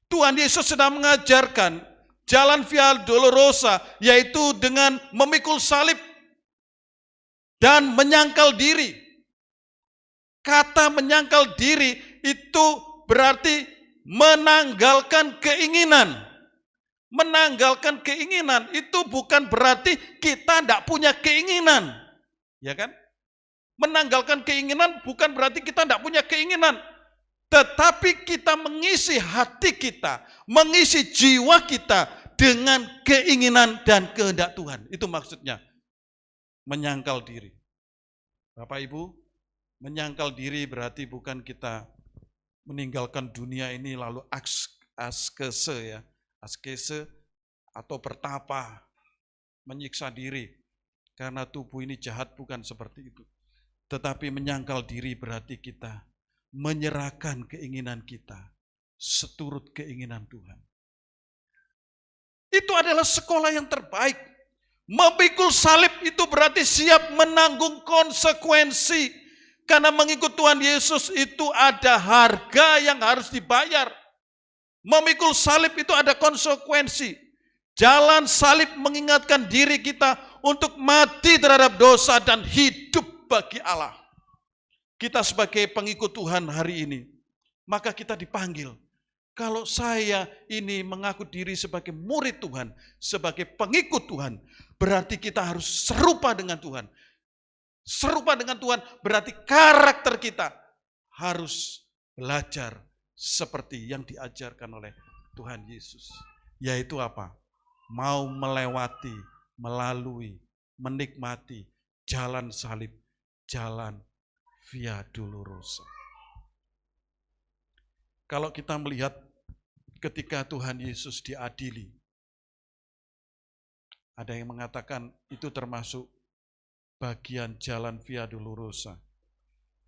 Tuhan Yesus sedang mengajarkan jalan Via Dolorosa, yaitu dengan memikul salib dan menyangkal diri. Kata menyangkal diri itu berarti menanggalkan keinginan. Menanggalkan keinginan itu bukan berarti kita tidak punya keinginan. Ya kan? Menanggalkan keinginan bukan berarti kita tidak punya keinginan. Tetapi kita mengisi hati kita, mengisi jiwa kita dengan keinginan dan kehendak Tuhan. Itu maksudnya. Menyangkal diri. Bapak Ibu, menyangkal diri berarti bukan kita meninggalkan dunia ini lalu askese atau bertapa, menyiksa diri. Karena tubuh ini jahat, bukan seperti itu. Tetapi menyangkal diri berarti kita menyerahkan keinginan kita seturut keinginan Tuhan. Itu adalah sekolah yang terbaik. Memikul salib itu berarti siap menanggung konsekuensi. Karena mengikut Tuhan Yesus itu ada harga yang harus dibayar. Memikul salib itu ada konsekuensi. Jalan salib mengingatkan diri kita untuk mati terhadap dosa dan hidup bagi Allah. Kita sebagai pengikut Tuhan hari ini, maka kita dipanggil. Kalau saya ini mengaku diri sebagai murid Tuhan, sebagai pengikut Tuhan, berarti kita harus serupa dengan Tuhan. Serupa dengan Tuhan berarti karakter kita harus belajar seperti yang diajarkan oleh Tuhan Yesus. Yaitu apa? Mau melewati, melalui, menikmati jalan salib, jalan Via Dolorosa. Kalau kita melihat ketika Tuhan Yesus diadili, ada yang mengatakan itu termasuk bagian jalan Via Dolorosa.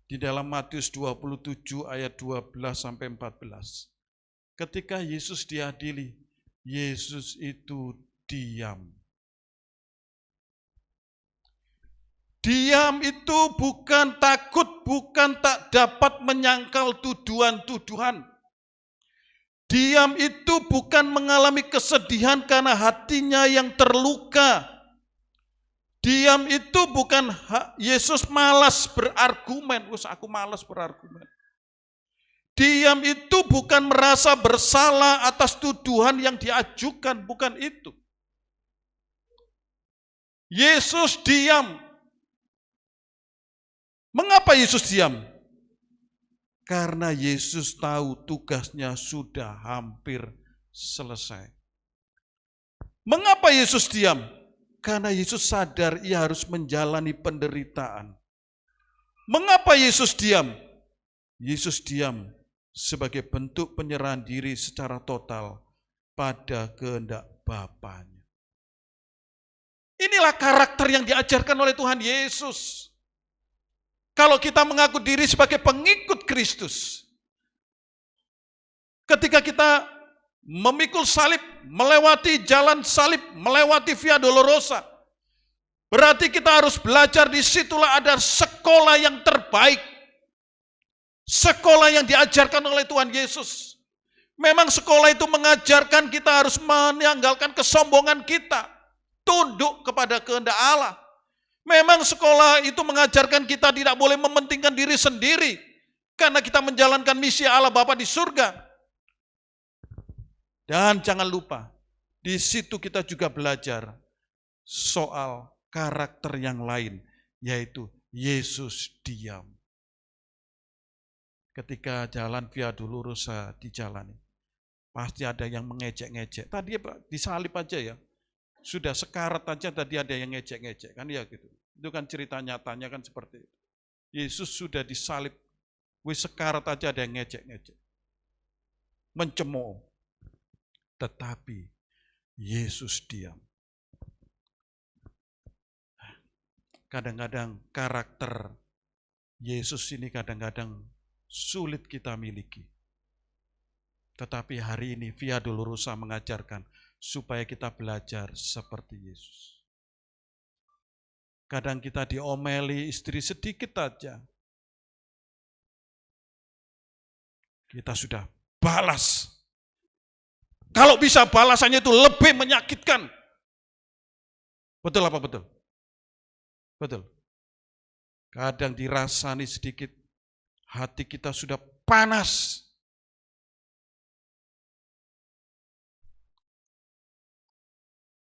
Di dalam Matius 27 ayat 12 sampai 14. Ketika Yesus diadili, Yesus itu diam. Diam itu bukan takut, bukan tak dapat menyangkal tuduhan-tuduhan. Diam itu bukan mengalami kesedihan karena hatinya yang terluka. Diam itu bukan Yesus malas berargumen. Aku malas berargumen. Diam itu bukan merasa bersalah atas tuduhan yang diajukan, bukan itu. Yesus diam. Mengapa Yesus diam? Karena Yesus tahu tugasnya sudah hampir selesai. Mengapa Yesus diam? Karena Yesus sadar ia harus menjalani penderitaan. Mengapa Yesus diam? Yesus diam sebagai bentuk penyerahan diri secara total pada kehendak Bapanya. Inilah karakter yang diajarkan oleh Tuhan Yesus. Kalau kita mengaku diri sebagai pengikut Kristus, ketika kita memikul salib, melewati jalan salib, melewati Via Dolorosa, berarti kita harus belajar. Disitulah ada sekolah yang terbaik, sekolah yang diajarkan oleh Tuhan Yesus. Memang sekolah itu mengajarkan kita harus meninggalkan kesombongan kita, tunduk kepada kehendak Allah. Memang sekolah itu mengajarkan kita tidak boleh mementingkan diri sendiri, karena kita menjalankan misi Allah Bapa di surga. Dan jangan lupa, di situ kita juga belajar soal karakter yang lain, yaitu Yesus diam. Ketika jalan Via Dolorosa dijalani, pasti ada yang mengejek-ngejek. Tadi disalib aja ya, sudah sekarat aja tadi ada yang ngejek-ngejek, kan ya gitu. Itu kan cerita nyatanya kan seperti itu. Yesus sudah disalib, wis sekarat aja ada yang ngejek-ngejek. Mencemooh. Tetapi Yesus diam. Kadang-kadang karakter Yesus ini kadang-kadang sulit kita miliki. Tetapi hari ini Via Dolorosa mengajarkan supaya kita belajar seperti Yesus. Kadang kita diomeli istri sedikit aja, kita sudah balas. Kalau bisa balasannya itu lebih menyakitkan. Betul apa betul? Betul. Kadang dirasani sedikit, hati kita sudah panas.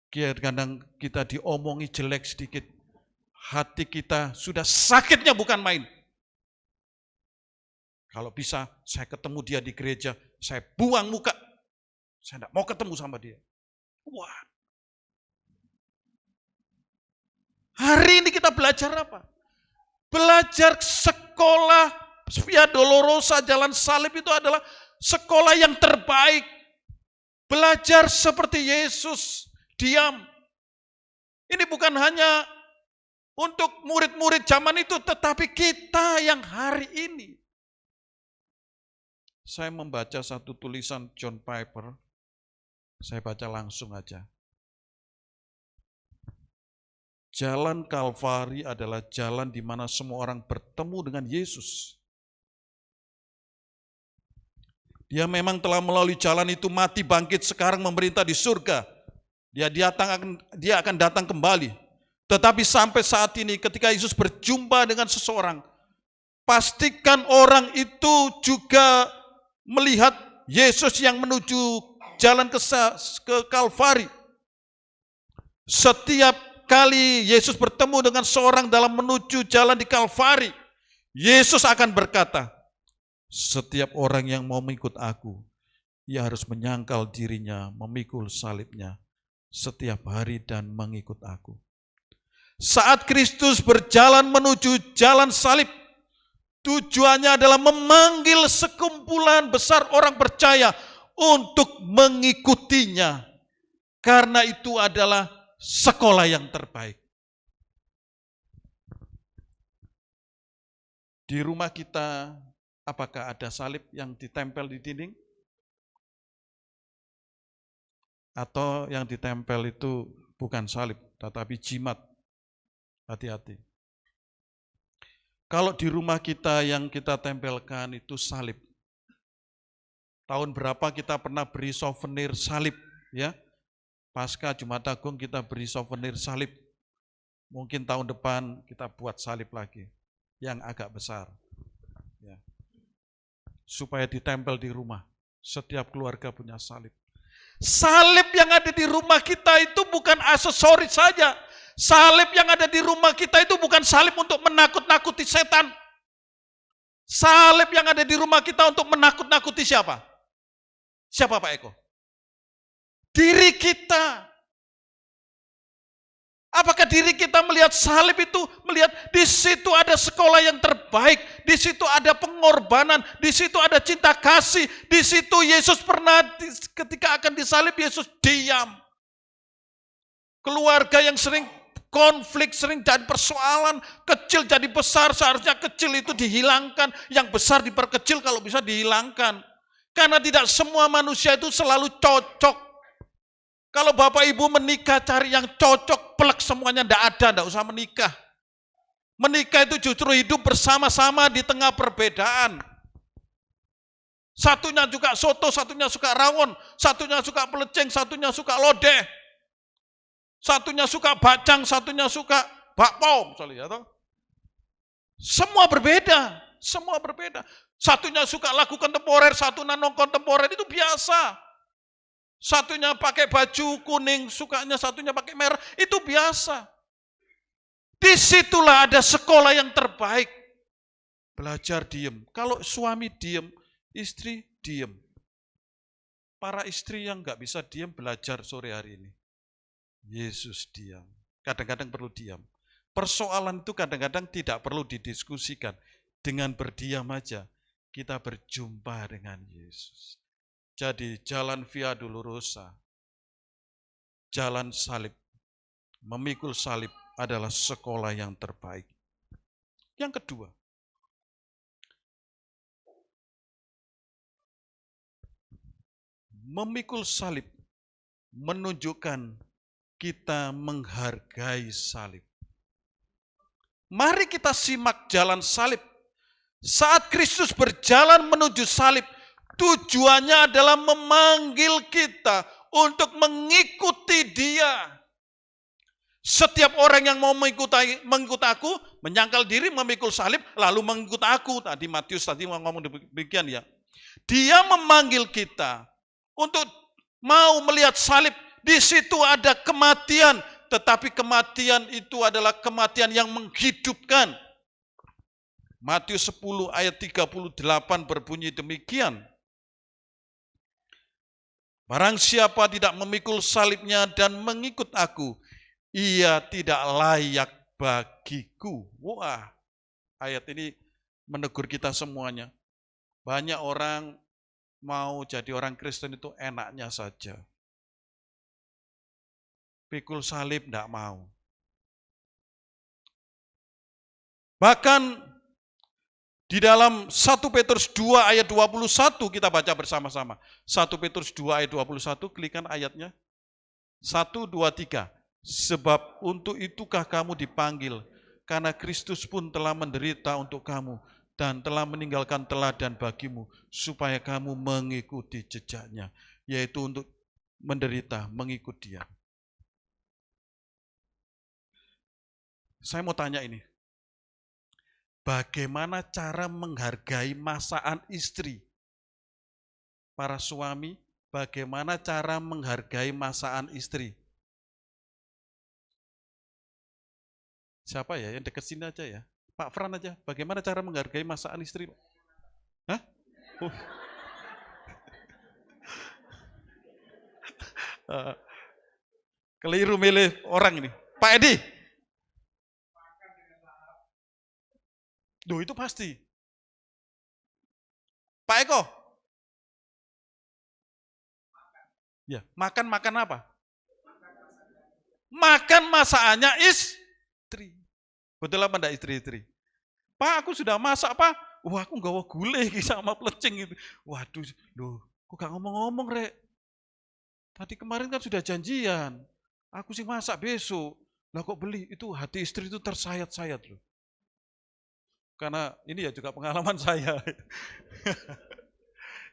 Kadang kita diomongi jelek sedikit, hati kita sudah sakitnya bukan main. Kalau bisa saya ketemu dia di gereja, saya buang muka. Saya tidak mau ketemu sama dia. Wah. Hari ini kita belajar apa? Belajar sekolah Via Dolorosa, Jalan Salib itu adalah sekolah yang terbaik. Belajar seperti Yesus, diam. Ini bukan hanya untuk murid-murid zaman itu, tetapi kita yang hari ini. Saya membaca satu tulisan John Piper, saya baca langsung aja. Jalan Kalvari adalah jalan di mana semua orang bertemu dengan Yesus. Dia memang telah melalui jalan itu, mati, bangkit, sekarang memerintah di surga. Dia akan datang kembali. Tetapi sampai saat ini ketika Yesus berjumpa dengan seseorang, pastikan orang itu juga melihat Yesus yang menuju jalan ke Kalvari. Setiap kali Yesus bertemu dengan seorang dalam menuju jalan di Kalvari, Yesus akan berkata, setiap orang yang mau mengikut aku, ia harus menyangkal dirinya, memikul salibnya setiap hari dan mengikut aku. Saat Kristus berjalan menuju jalan salib, tujuannya adalah memanggil sekumpulan besar orang percaya untuk mengikutinya. Karena itu adalah sekolah yang terbaik. Di rumah kita, apakah ada salib yang ditempel di dinding? Atau yang ditempel itu bukan salib, tetapi jimat? Hati-hati. Kalau di rumah kita yang kita tempelkan itu salib. Tahun berapa kita pernah beri souvenir salib, ya? Pasca Jumat Agung kita beri souvenir salib. Mungkin tahun depan kita buat salib lagi yang agak besar. Ya. Supaya ditempel di rumah. Setiap keluarga punya salib. Salib yang ada di rumah kita itu bukan aksesoris saja. Salib yang ada di rumah kita itu bukan salib untuk menakut-nakuti setan. Salib yang ada di rumah kita untuk menakut-nakuti siapa? Siapa Pak Eko? Diri kita. Apakah diri kita melihat salib itu, melihat di situ ada sekolah yang terbaik, di situ ada pengorbanan, di situ ada cinta kasih, di situ Yesus pernah ketika akan disalib Yesus diam. Keluarga yang sering konflik, sering jadi persoalan, kecil jadi besar, seharusnya kecil itu dihilangkan, yang besar diperkecil kalau bisa dihilangkan. Karena tidak semua manusia itu selalu cocok. Kalau Bapak Ibu menikah cari yang cocok, plek semuanya enggak usah menikah. Menikah itu justru hidup bersama-sama di tengah perbedaan. Satunya juga soto, satunya suka rawon, satunya suka pelecing, satunya suka lodeh. Satunya suka bacang, satunya suka bakpao, misalnya, ya, semua berbeda, semua berbeda. Satunya suka lagu kontemporer, satunya non kontemporer, itu biasa. Satunya pakai baju kuning, sukanya satunya pakai merah, itu biasa. Disitulah ada sekolah yang terbaik. Belajar diem. Kalau suami diem, istri diem. Para istri yang nggak bisa diem belajar sore hari ini. Yesus diam. Kadang-kadang perlu diam. Persoalan itu kadang-kadang tidak perlu didiskusikan. Dengan berdiam aja, kita berjumpa dengan Yesus. Jadi jalan Via Dolorosa, jalan salib, memikul salib adalah sekolah yang terbaik. Yang kedua, memikul salib menunjukkan kita menghargai salib. Mari kita simak jalan salib. Saat Kristus berjalan menuju salib, tujuannya adalah memanggil kita untuk mengikuti Dia. Setiap orang yang mau mengikut aku, menyangkal diri, memikul salib, lalu mengikut aku. Tadi Matius tadi ngomong demikian ya. Dia memanggil kita untuk mau melihat salib. Di situ ada kematian, tetapi kematian itu adalah kematian yang menghidupkan. Matius 10 ayat 38 berbunyi demikian. Barang siapa tidak memikul salibnya dan mengikut aku, ia tidak layak bagiku. Wah, ayat ini menegur kita semuanya. Banyak orang mau jadi orang Kristen itu enaknya saja. Pikul salib enggak mau. Bahkan di dalam 1 Petrus 2 ayat 21 kita baca bersama-sama. 1 Petrus 2 ayat 21, klikkan ayatnya. 1, 2, 3. Sebab untuk itukah kamu dipanggil, karena Kristus pun telah menderita untuk kamu dan telah meninggalkan teladan bagimu, supaya kamu mengikuti jejaknya, yaitu untuk menderita, mengikut dia. Saya mau tanya ini, bagaimana cara menghargai masakan istri? Para suami, bagaimana cara menghargai masakan istri? Siapa ya yang dekat sini aja ya? Pak Fran aja, bagaimana cara menghargai masakan istri? Hah? Keliru milih orang ini. Pak Edi. Duh, itu pasti. Pak Eko. Ya, makan apa? Makan masakannya istri. Betul apa enggak istri-istri? Pak, aku sudah masak, Pak. Wah, aku nggawa gulai sama plecing itu. Waduh, loh, kok gak ngomong-ngomong, Rek? Tadi kemarin kan sudah janjian. Aku sih masak besok. Lah kok beli? Itu hati istri itu tersayat-sayat loh. Karena ini ya juga pengalaman saya.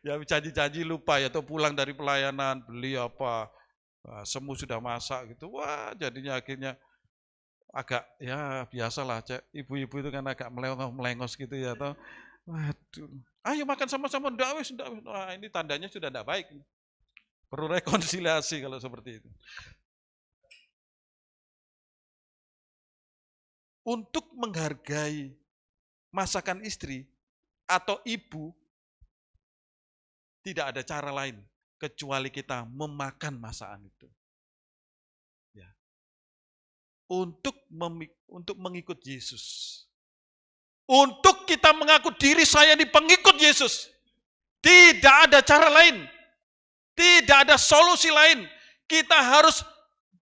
Ya janji-janji lupa ya, atau pulang dari pelayanan, beli apa, semu sudah masak gitu. Wah, jadinya akhirnya agak ya biasalah, ibu-ibu itu kan agak melengos gitu ya, toh. Waduh, ayo makan sama-sama, ndak wis. Wah, ini tandanya sudah tidak baik. Perlu rekonsiliasi kalau seperti itu. Untuk menghargai masakan istri atau ibu, tidak ada cara lain kecuali kita memakan masakan itu. Ya. Untuk mengikut Yesus. Untuk kita mengaku diri saya ini pengikut Yesus. Tidak ada cara lain. Tidak ada solusi lain. Kita harus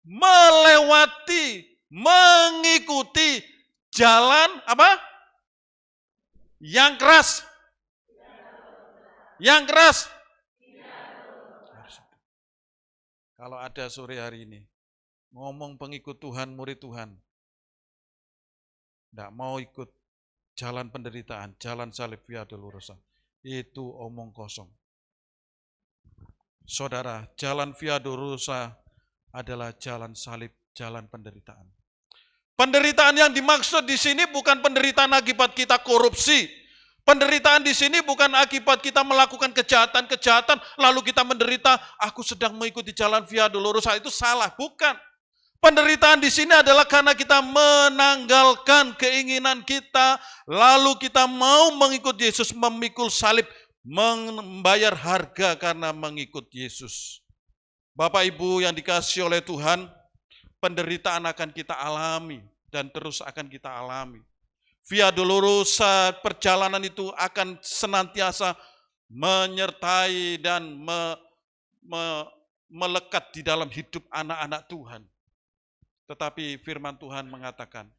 melewati, mengikuti jalan apa? Yang keras. Yang keras. Kalau ada sore hari ini, ngomong pengikut Tuhan, murid Tuhan, tidak mau ikut jalan penderitaan, jalan salib via dolorosa, itu omong kosong. Saudara, jalan via dolorosa adalah jalan salib, jalan penderitaan. Penderitaan yang dimaksud di sini bukan penderitaan akibat kita korupsi. Penderitaan di sini bukan akibat kita melakukan kejahatan-kejahatan, lalu kita menderita, aku sedang mengikuti jalan via dolorosa, itu salah, bukan. Penderitaan di sini adalah karena kita menanggalkan keinginan kita, lalu kita mau mengikut Yesus, memikul salib, membayar harga karena mengikut Yesus. Bapak Ibu yang dikasihi oleh Tuhan, penderitaan akan kita alami dan terus akan kita alami. Via dolorosa, perjalanan itu akan senantiasa menyertai dan melekat di dalam hidup anak-anak Tuhan. Tetapi firman Tuhan mengatakan,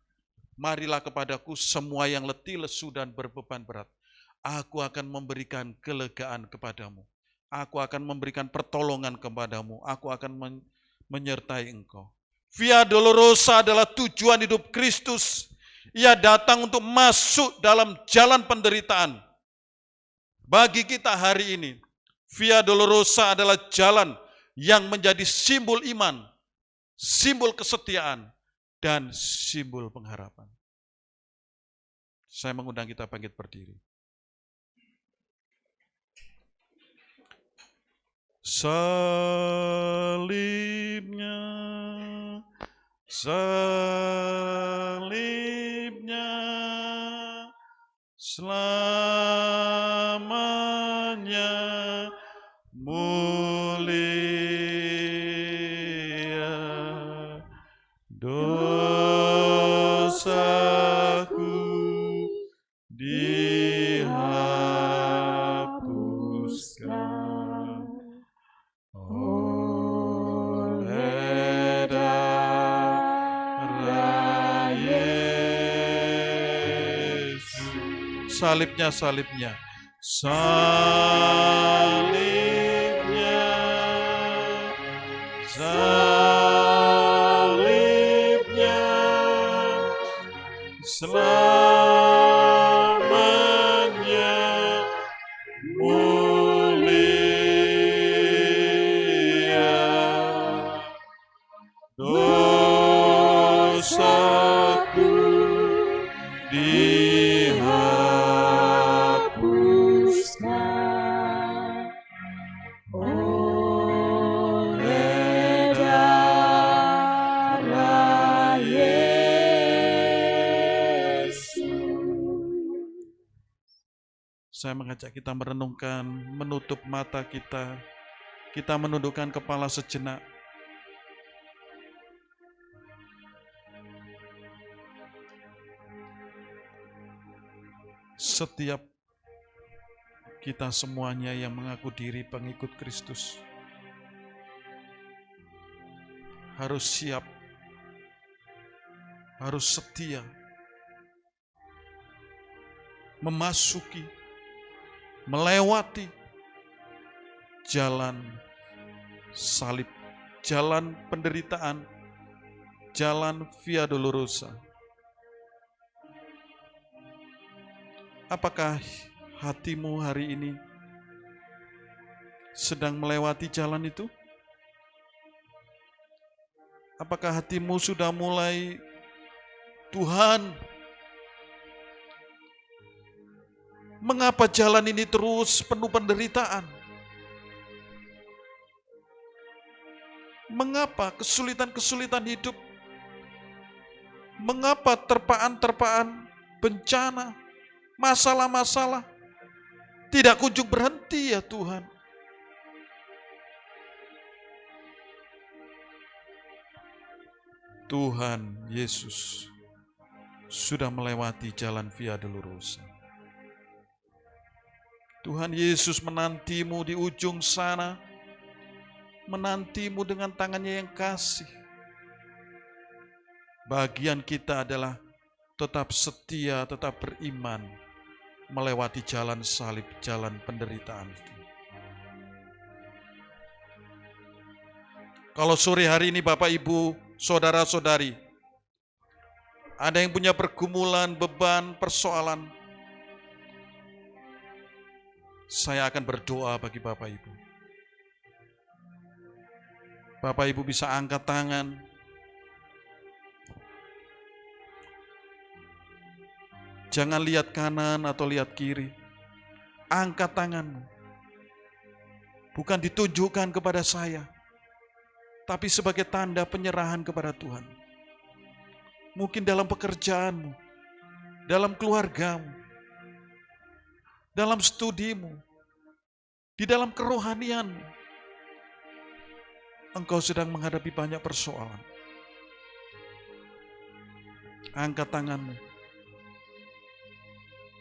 marilah kepadaku semua yang letih, lesu, dan berbeban berat. Aku akan memberikan kelegaan kepadamu. Aku akan memberikan pertolongan kepadamu. Aku akan menyertai engkau. Via dolorosa adalah tujuan hidup Kristus. Ia datang untuk masuk dalam jalan penderitaan. Bagi kita hari ini, via dolorosa adalah jalan yang menjadi simbol iman, simbol kesetiaan, dan simbol pengharapan. Saya mengundang kita bangkit berdiri. Salibnya, salibnya, selamanya mulia, dosaku dihapuskan oleh darah Yesus. Salibnya, salibnya, salibnya, salibnya, selamanya mulia, dosaku dihapuskan oleh darah Yesus. Saya mengajak kita merenungkan, menutup mata kita menundukkan kepala sejenak. Setiap kita semuanya yang mengaku diri pengikut Kristus harus siap, harus setia memasuki, melewati jalan salib, jalan penderitaan, jalan Via Dolorosa. Apakah hatimu hari ini sedang melewati jalan itu? Apakah hatimu sudah mulai, Tuhan, mengapa jalan ini terus penuh penderitaan? Mengapa kesulitan-kesulitan hidup? Mengapa terpaan-terpaan bencana, masalah-masalah tidak kunjung berhenti ya Tuhan? Tuhan Yesus sudah melewati jalan Via Dolorosa. Tuhan Yesus menantimu di ujung sana, menantimu dengan tangannya yang kasih. Bagian kita adalah tetap setia, tetap beriman, melewati jalan salib, jalan penderitaan itu. Kalau sore hari ini Bapak Ibu, saudara-saudari, ada yang punya pergumulan, beban, persoalan, saya akan berdoa bagi Bapak Ibu. Bapak Ibu bisa angkat tangan. Jangan lihat kanan atau lihat kiri. Angkat tanganmu. Bukan ditunjukkan kepada saya, tapi sebagai tanda penyerahan kepada Tuhan. Mungkin dalam pekerjaanmu, dalam keluargamu, dalam studimu, di dalam kerohanianmu, engkau sedang menghadapi banyak persoalan. Angkat tanganmu,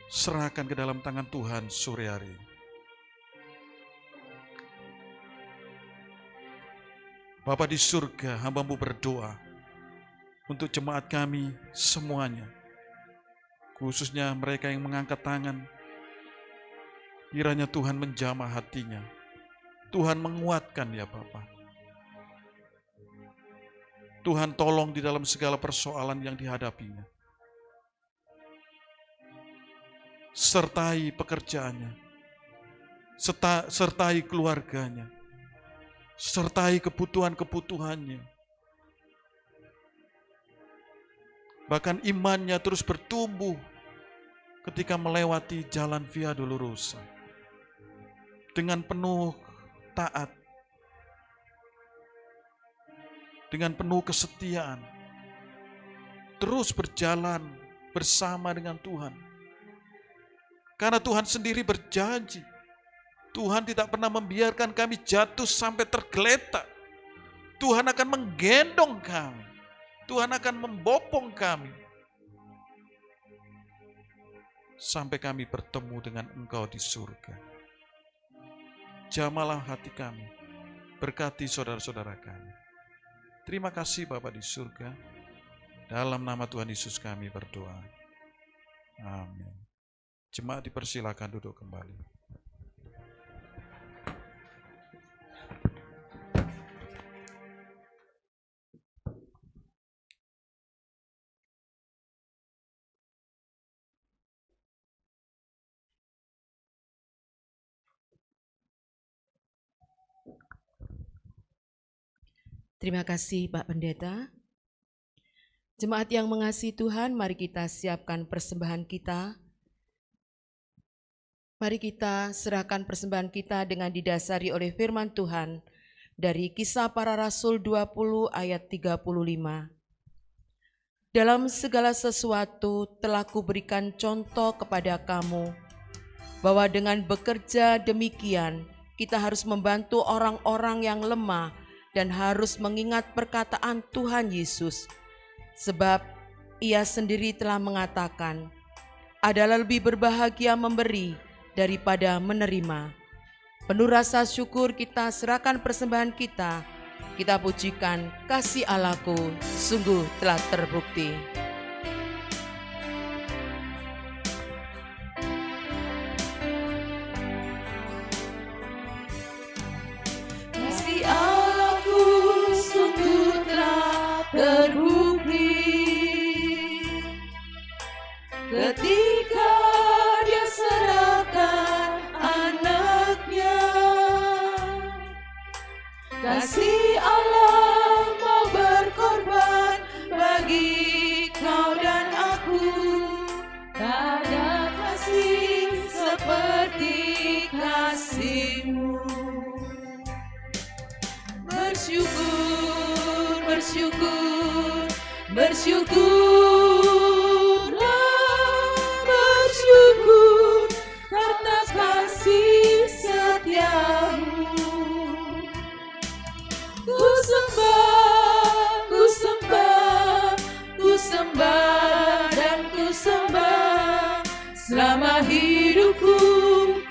serahkan ke dalam tangan Tuhan sore hari ini. Bapa di surga, hamba-Mu berdoa untuk jemaat kami semuanya, khususnya mereka yang mengangkat tangan. Kiranya Tuhan menjamah hatinya, Tuhan menguatkan ya Bapa. Tuhan tolong di dalam segala persoalan yang dihadapinya. Sertai pekerjaannya, sertai keluarganya, sertai kebutuhan-kebutuhannya. Bahkan imannya terus bertumbuh ketika melewati jalan Via Dolorosa dengan penuh taat, dengan penuh kesetiaan, terus berjalan bersama dengan Tuhan. Karena Tuhan sendiri berjanji, Tuhan tidak pernah membiarkan kami jatuh sampai tergeletak. Tuhan akan menggendong kami, Tuhan akan membopong kami, sampai kami bertemu dengan Engkau di surga. Jamalah hati kami, berkati saudara-saudara kami. Terima kasih Bapa di surga, dalam nama Tuhan Yesus kami berdoa. Amin. Jemaat dipersilakan duduk kembali. Terima kasih Pak Pendeta. Jemaat yang mengasihi Tuhan, mari kita siapkan persembahan kita. Mari kita serahkan persembahan kita dengan didasari oleh firman Tuhan dari Kisah Para Rasul 20 ayat 35. Dalam segala sesuatu telah kuberikan contoh kepada kamu, bahwa dengan bekerja demikian kita harus membantu orang-orang yang lemah dan harus mengingat perkataan Tuhan Yesus. Sebab Ia sendiri telah mengatakan, adalah lebih berbahagia memberi daripada menerima. Penuh rasa syukur kita serahkan persembahan kita. Kita pujikan, kasih Allahku sungguh telah terbukti. Kasih Allahku sungguh telah terbukti ketika Dia serahkan anaknya. Kasih Allah mau berkorban bagi kau dan aku. Tak ada kasih seperti kasih-Mu. Bersyukur, bersyukur, bersyukurlah, bersyukur karena kasih setia-Mu. Ku sembah, ku sembah, ku sembah dan ku sembah. Selama hidupku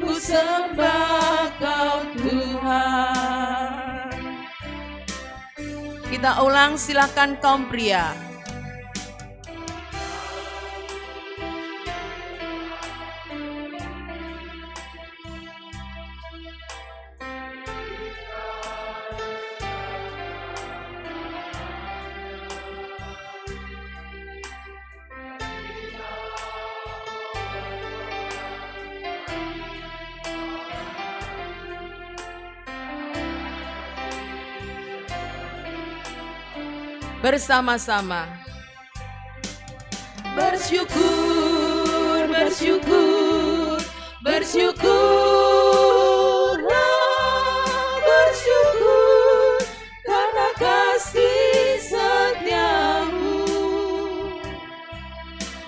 ku sembah Kau Tuhan. Kita ulang, silakan kaum pria. Bersama-sama. Bersyukur, bersyukur, bersyukurlah, bersyukur karena kasih setia-Mu.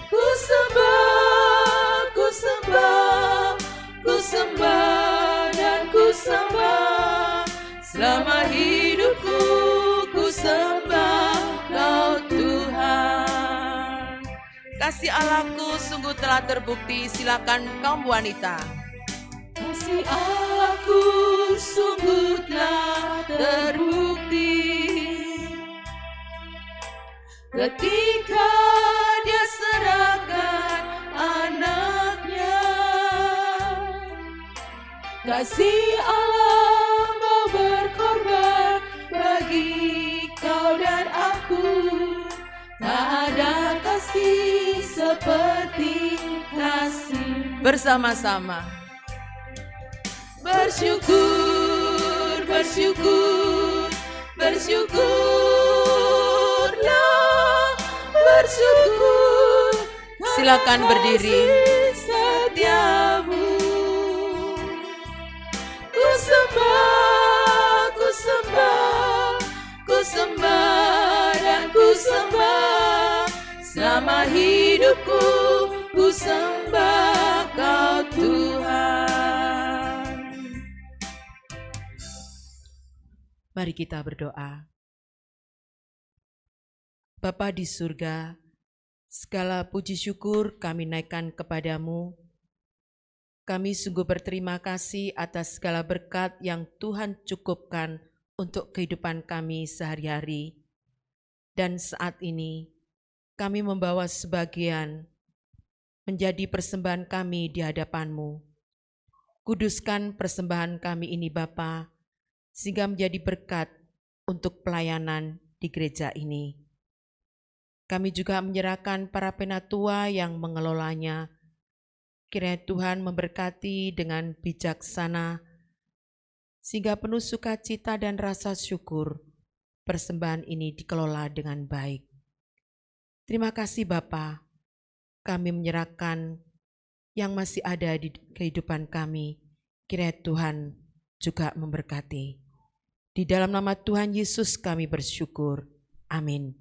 Ku sembah, ku sembah, ku sembah dan ku sembah. Selama hidupku ku sembah Kau Tuhan. Kasih Allahku sungguh telah terbukti. Silakan kaum wanita. Kasih Allahku sungguh telah terbukti ketika Dia serahkan anaknya. Kasih Allah mau berkorban bagi kau dan aku. Tak ada kasih seperti kasih. Bersama-sama. Bersyukur, bersyukur, bersyukurlah, bersyukur. Silakan berdiri. setiamu. Ku sembah, ku sembah, ku sembah dan ku sembah. Selama hidupku ku sembah Kau Tuhan. Mari kita berdoa. Bapa di surga, segala puji syukur kami naikkan kepadamu. Kami sungguh berterima kasih atas segala berkat yang Tuhan cukupkan untuk kehidupan kami sehari-hari. Dan saat ini kami membawa sebagian menjadi persembahan kami di hadapan-Mu. Kuduskan persembahan kami ini Bapa, sehingga menjadi berkat untuk pelayanan di gereja ini. Kami juga menyerahkan para penatua yang mengelolanya. Kiranya Tuhan memberkati dengan bijaksana, sehingga penuh sukacita dan rasa syukur persembahan ini dikelola dengan baik. Terima kasih Bapa, kami menyerahkan yang masih ada di kehidupan kami. Kiranya Tuhan juga memberkati. Di dalam nama Tuhan Yesus kami bersyukur. Amin.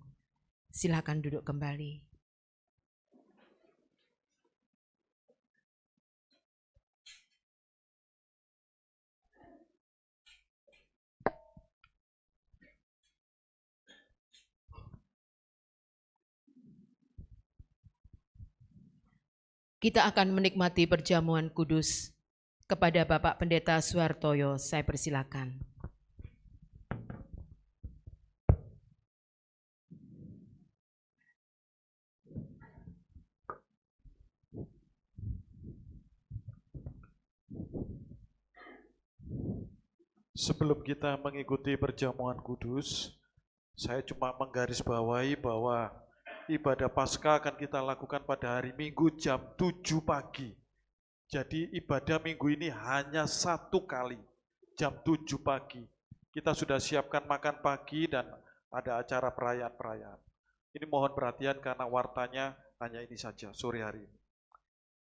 Silakan duduk kembali. Kita akan menikmati perjamuan kudus. Kepada Bapak Pendeta Suhartoyo, saya persilakan. Sebelum kita mengikuti perjamuan kudus, saya cuma menggarisbawahi bahwa ibadah Paskah akan kita lakukan pada hari Minggu jam 7 pagi. Jadi ibadah Minggu ini hanya 1 kali, jam 7 pagi. Kita sudah siapkan makan pagi dan ada acara perayaan-perayaan. Ini mohon perhatian karena wartanya hanya ini saja sore hari ini.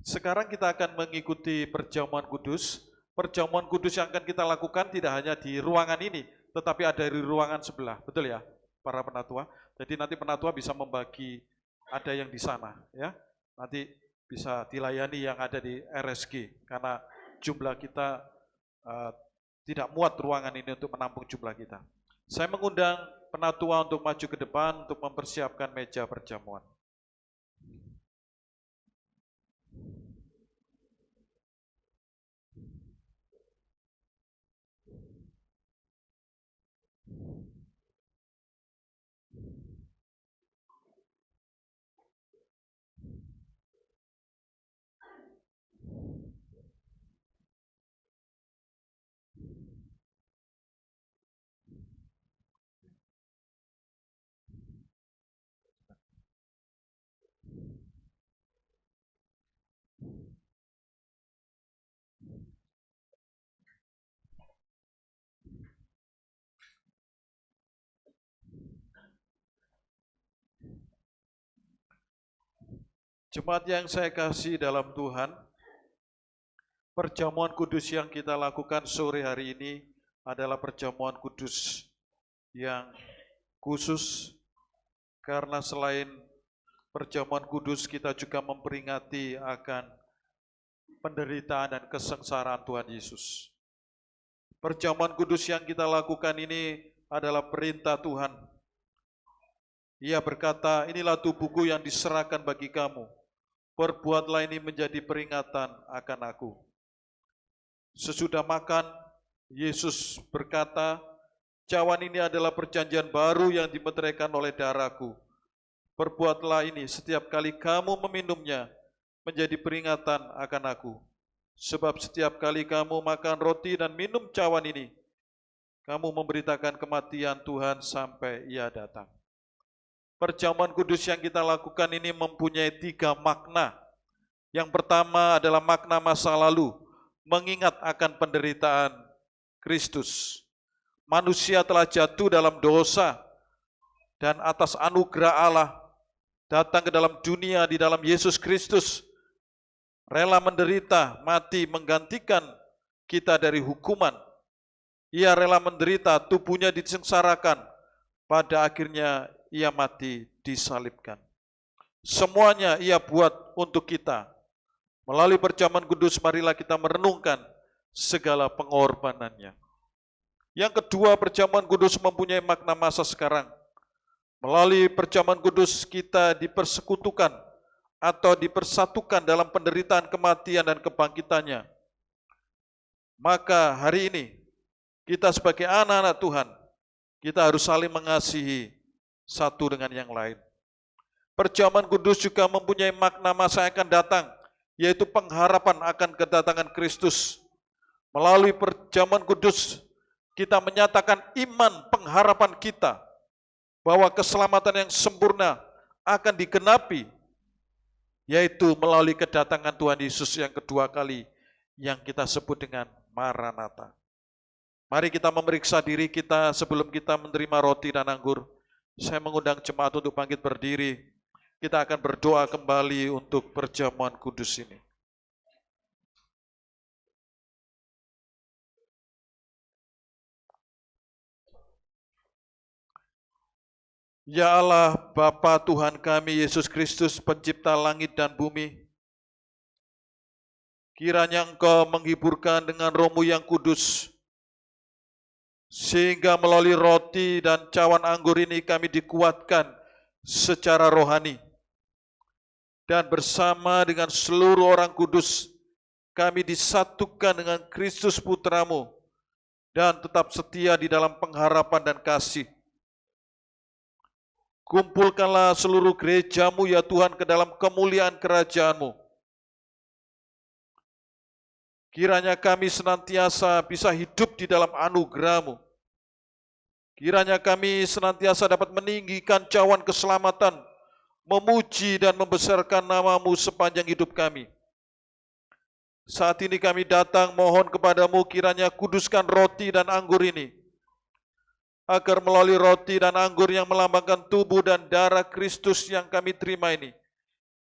Sekarang kita akan mengikuti perjamuan kudus. Perjamuan kudus yang akan kita lakukan tidak hanya di ruangan ini, tetapi ada di ruangan sebelah. Betul ya, para penatua? Jadi nanti penatua bisa membagi, ada yang di sana, ya. Nanti bisa dilayani yang ada di RSG, karena jumlah kita tidak muat ruangan ini untuk menampung jumlah kita. Saya mengundang penatua untuk maju ke depan untuk mempersiapkan meja perjamuan. Jemaat yang saya kasih dalam Tuhan, perjamuan kudus yang kita lakukan sore hari ini adalah perjamuan kudus yang khusus, karena selain perjamuan kudus kita juga memperingati akan penderitaan dan kesengsaraan Tuhan Yesus. Perjamuan kudus yang kita lakukan ini adalah perintah Tuhan. Ia berkata, inilah tubuhku yang diserahkan bagi kamu. Perbuatlah ini menjadi peringatan akan aku. Sesudah makan, Yesus berkata, cawan ini adalah perjanjian baru yang dimeteraikan oleh darahku. Perbuatlah ini setiap kali kamu meminumnya menjadi peringatan akan aku. Sebab setiap kali kamu makan roti dan minum cawan ini, kamu memberitakan kematian Tuhan sampai Ia datang. Perjamuan kudus yang kita lakukan ini mempunyai 3 makna. Yang pertama adalah makna masa lalu, mengingat akan penderitaan Kristus. Manusia telah jatuh dalam dosa, dan atas anugerah Allah datang ke dalam dunia di dalam Yesus Kristus. rela menderita, mati menggantikan kita dari hukuman. Ia rela menderita, tubuhnya disengsarakan, pada akhirnya ia mati disalibkan. Semuanya ia buat untuk kita. Melalui perjamuan kudus, marilah kita merenungkan segala pengorbanannya. Yang kedua, perjamuan kudus mempunyai makna masa sekarang. Melalui perjamuan kudus kita dipersekutukan atau dipersatukan dalam penderitaan, kematian, dan kebangkitannya. Maka hari ini, kita sebagai anak-anak Tuhan, kita harus saling mengasihi satu dengan yang lain. Perjamuan kudus juga mempunyai makna masa yang akan datang, yaitu pengharapan akan kedatangan Kristus. Melalui perjamuan kudus, kita menyatakan iman pengharapan kita, bahwa keselamatan yang sempurna akan digenapi, yaitu melalui kedatangan Tuhan Yesus yang kedua kali, yang kita sebut dengan Maranatha. Mari kita memeriksa diri kita sebelum kita menerima roti dan anggur. Saya mengundang jemaat untuk bangkit berdiri. Kita akan berdoa kembali untuk perjamuan kudus ini. Ya Allah, Bapa Tuhan kami, Yesus Kristus, pencipta langit dan bumi, kiranya Engkau menghiburkan dengan Roh-Mu yang kudus, sehingga melalui roti dan cawan anggur ini kami dikuatkan secara rohani. Dan bersama dengan seluruh orang kudus, kami disatukan dengan Kristus Putra-Mu, dan tetap setia di dalam pengharapan dan kasih. Kumpulkanlah seluruh gereja-Mu ya Tuhan ke dalam kemuliaan kerajaan-Mu. Kiranya kami senantiasa bisa hidup di dalam anugerah-Mu. Kiranya kami senantiasa dapat meninggikan cawan keselamatan, memuji dan membesarkan nama-Mu sepanjang hidup kami. Saat ini kami datang mohon kepadamu, kiranya kuduskan roti dan anggur ini, agar melalui roti dan anggur yang melambangkan tubuh dan darah Kristus yang kami terima ini,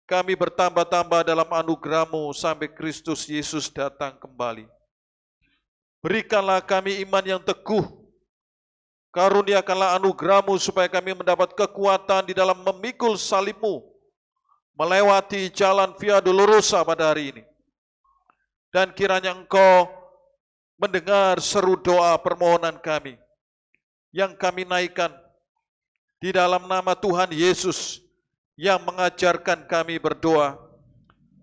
kami bertambah-tambah dalam anugerah-Mu sampai Kristus Yesus datang kembali. Berikanlah kami iman yang teguh, karuniakanlah anugerah-Mu supaya kami mendapat kekuatan di dalam memikul salib-Mu, melewati jalan Via Dolorosa pada hari ini. Dan kiranya Engkau mendengar seru doa permohonan kami, yang kami naikkan di dalam nama Tuhan Yesus yang mengajarkan kami berdoa.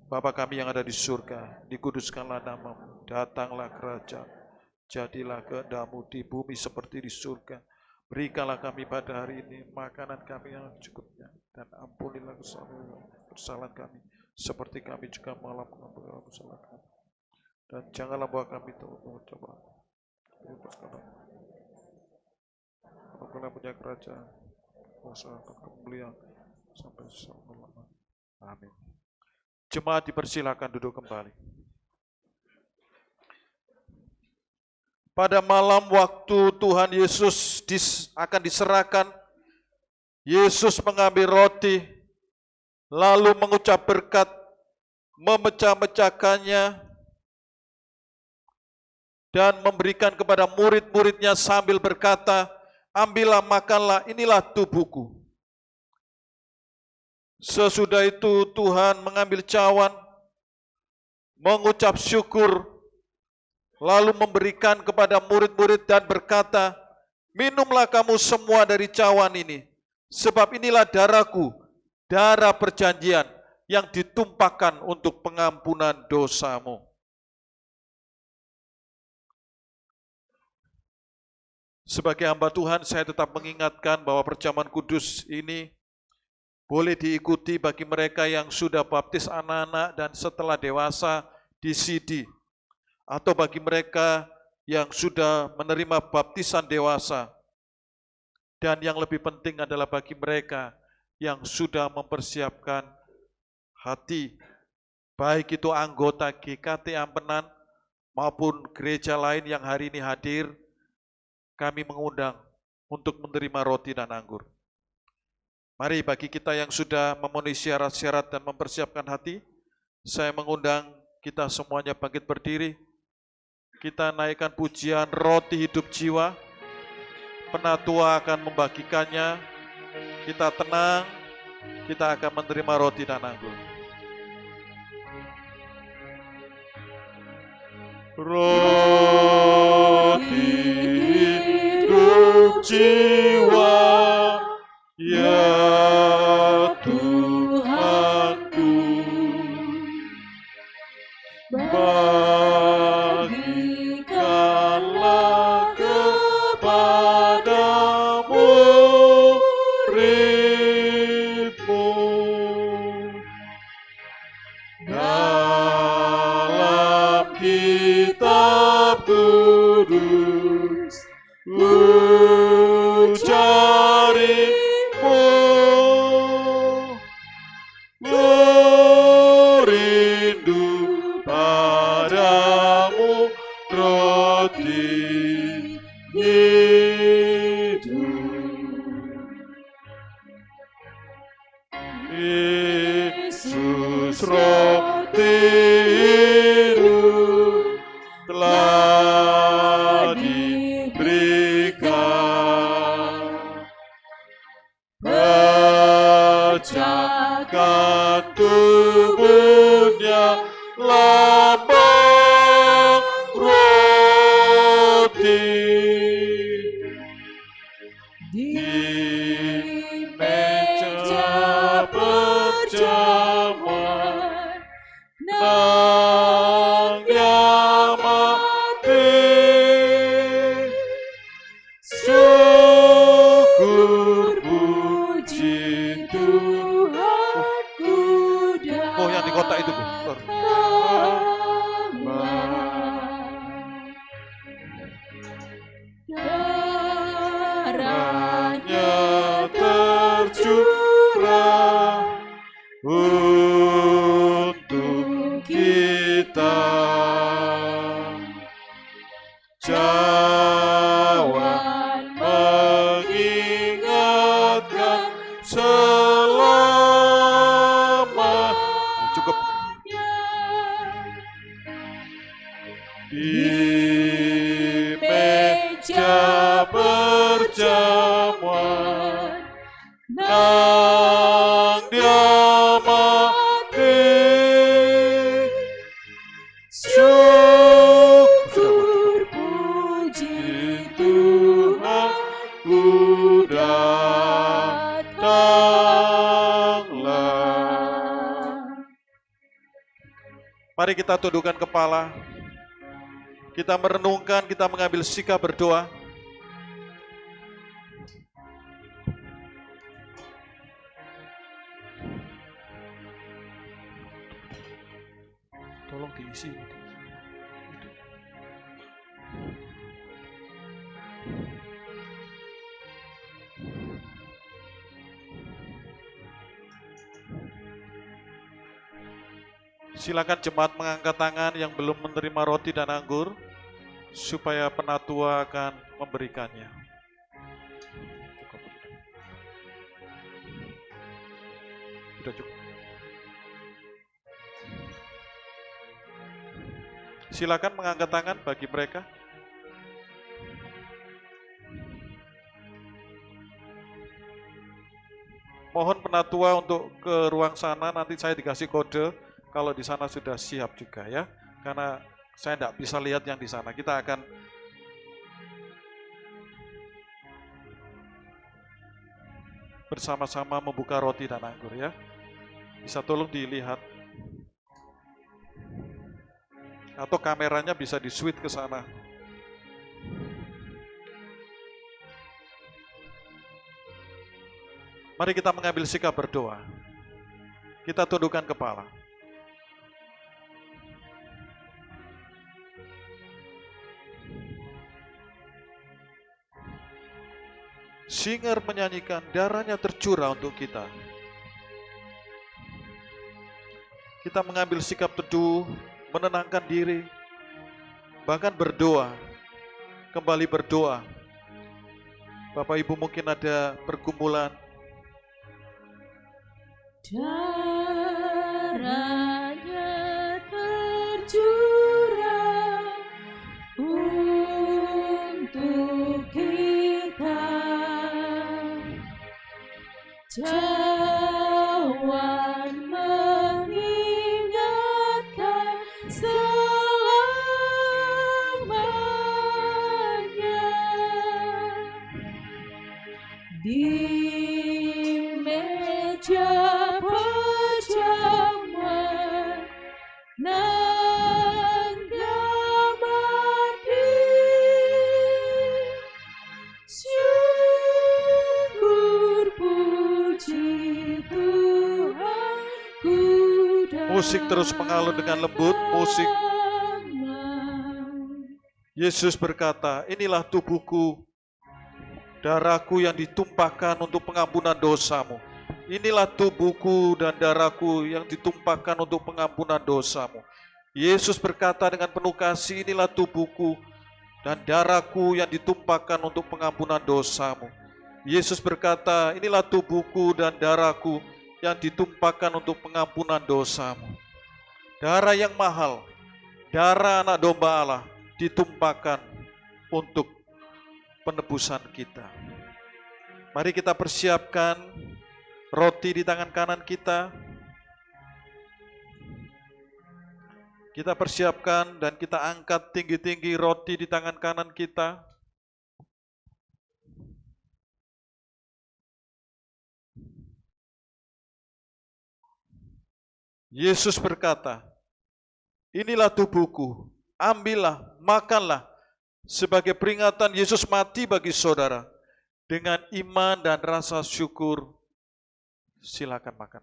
Bapa kami yang ada di surga, dikuduskanlah nama-Mu, datanglah kerajaan, jadilah kehendak-Mu di bumi seperti di surga. Berikanlah kami pada hari ini makanan kami yang cukupnya, dan ampunilah kesalahan kami, seperti kami juga mengampuni kesalahan kami. Dan janganlah bawa kami tercobaan. Engkau punya kerajaan, kuasa dan kemuliaan sampai selama-lamanya. Amin. Jemaat dipersilakan duduk kembali. Pada malam waktu Tuhan Yesus akan diserahkan, Yesus mengambil roti, lalu mengucap berkat, memecah-mecahkannya, dan memberikan kepada murid-muridnya sambil berkata, ambillah, makanlah, inilah tubuhku. Sesudah itu Tuhan mengambil cawan, mengucap syukur, lalu memberikan kepada murid-murid dan berkata, minumlah kamu semua dari cawan ini, sebab inilah darahku, darah perjanjian yang ditumpahkan untuk pengampunan dosamu. Sebagai hamba Tuhan, saya tetap mengingatkan bahwa perjamuan kudus ini boleh diikuti bagi mereka yang sudah baptis anak-anak dan setelah dewasa di CD, atau bagi mereka yang sudah menerima baptisan dewasa, dan yang lebih penting adalah bagi mereka yang sudah mempersiapkan hati, baik itu anggota GKT Ampenan maupun gereja lain yang hari ini hadir. Kami mengundang untuk menerima roti dan anggur. Mari bagi kita yang sudah memenuhi syarat-syarat dan mempersiapkan hati, Saya mengundang kita semuanya bangkit berdiri. Kita naikkan pujian roti hidup jiwa. Penatua akan membagikannya. Kita tenang, kita akan menerima roti dan anggur. Roti hidup jiwa, ya Tuhanku, bagikanlah kepada murid-Mu dalam kitab kudus ucapmu, rindu padamu roti hidup. Yesus roti hidup telah diberikan, pecahkan tubuhnya lambang roti di meja perjamuan nang yang mati. Syukur puji Tuhanku dan oh yang di kota itu Bu. Darahnya tercurah untuk kita, cawan mengingatkan selamanya. Cukup. Di meja perjamuan nang dia mati. Syukur puji Tuhanku datanglah. Mari kita tundukkan kepala. Kita merenungkan, kita mengambil sikap berdoa. Tolong diisi. Silakan jemaat mengangkat tangan yang belum menerima roti dan anggur, supaya penatua akan memberikannya. Sudah cukup. Silakan mengangkat tangan bagi mereka. Mohon penatua untuk ke ruang sana, nanti saya dikasih kode kalau di sana sudah siap juga ya. Karena saya tidak bisa lihat yang di sana. Kita akan bersama-sama membuka roti dan anggur ya. Bisa tolong dilihat. Atau kameranya bisa di-switch ke sana. Mari kita mengambil sikap berdoa. Kita tundukkan kepala. Singer menyanyikan darahnya tercurah untuk kita. Kita mengambil sikap teduh, menenangkan diri, bahkan berdoa, kembali berdoa. Bapak Ibu mungkin ada pergumulan. Darahnya Cawan mengingatkan selamanya. Di meja perjamuan nanda mati, syukur puji Tuhan ku datang. Musik terus mengalun dengan lembut, musik. Yesus berkata, inilah tubuhku, darahku yang ditumpahkan untuk pengampunan dosamu. Inilah tubuhku dan darahku yang ditumpahkan untuk pengampunan dosamu. Yesus berkata dengan penuh kasih, inilah tubuhku dan darahku yang ditumpahkan untuk pengampunan dosamu. Yesus berkata, inilah tubuhku dan darahku yang ditumpahkan untuk pengampunan dosamu. Darah yang mahal, darah anak domba Allah ditumpahkan untuk penebusan kita. Mari kita persiapkan roti di tangan kanan kita. Kita persiapkan dan kita angkat tinggi-tinggi roti di tangan kanan kita. Yesus berkata, inilah tubuhku, ambillah, makanlah, sebagai peringatan Yesus mati bagi saudara. Dengan iman dan rasa syukur, silakan makan.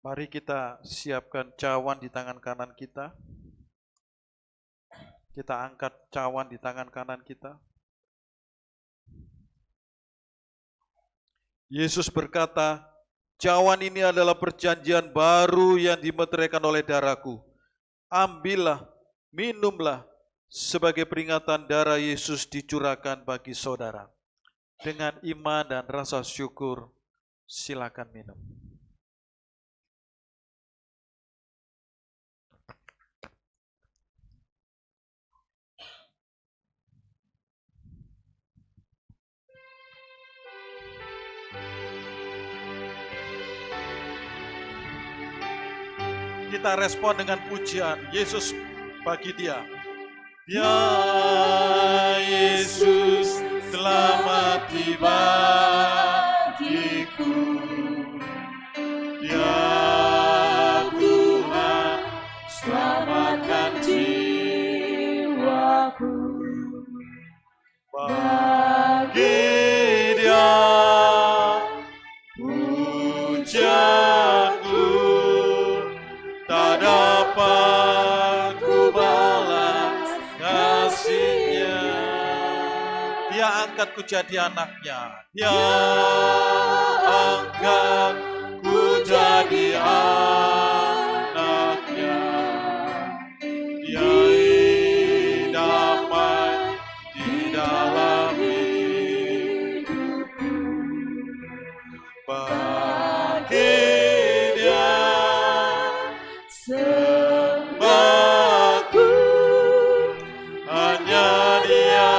Mari kita siapkan cawan di tangan kanan kita. Kita angkat cawan di tangan kanan kita. Yesus berkata, cawan ini adalah perjanjian baru yang dimeteraikan oleh darahku. Ambillah, minumlah, sebagai peringatan darah Yesus dicurahkan bagi saudara. Dengan iman dan rasa syukur, silakan minum. Kita respon dengan pujian Yesus bagi dia. Ya Yesus telah mati bagiku. Ya Tuhan selamatkan jiwaku. Bagi dia pujianku tak dapat ku balas kasihnya. Dia angkat ku jadi anaknya. Dia angkat ku jadi anaknya. Dia damai di dalam hidupku. Bagi dia sembahku, hanya dia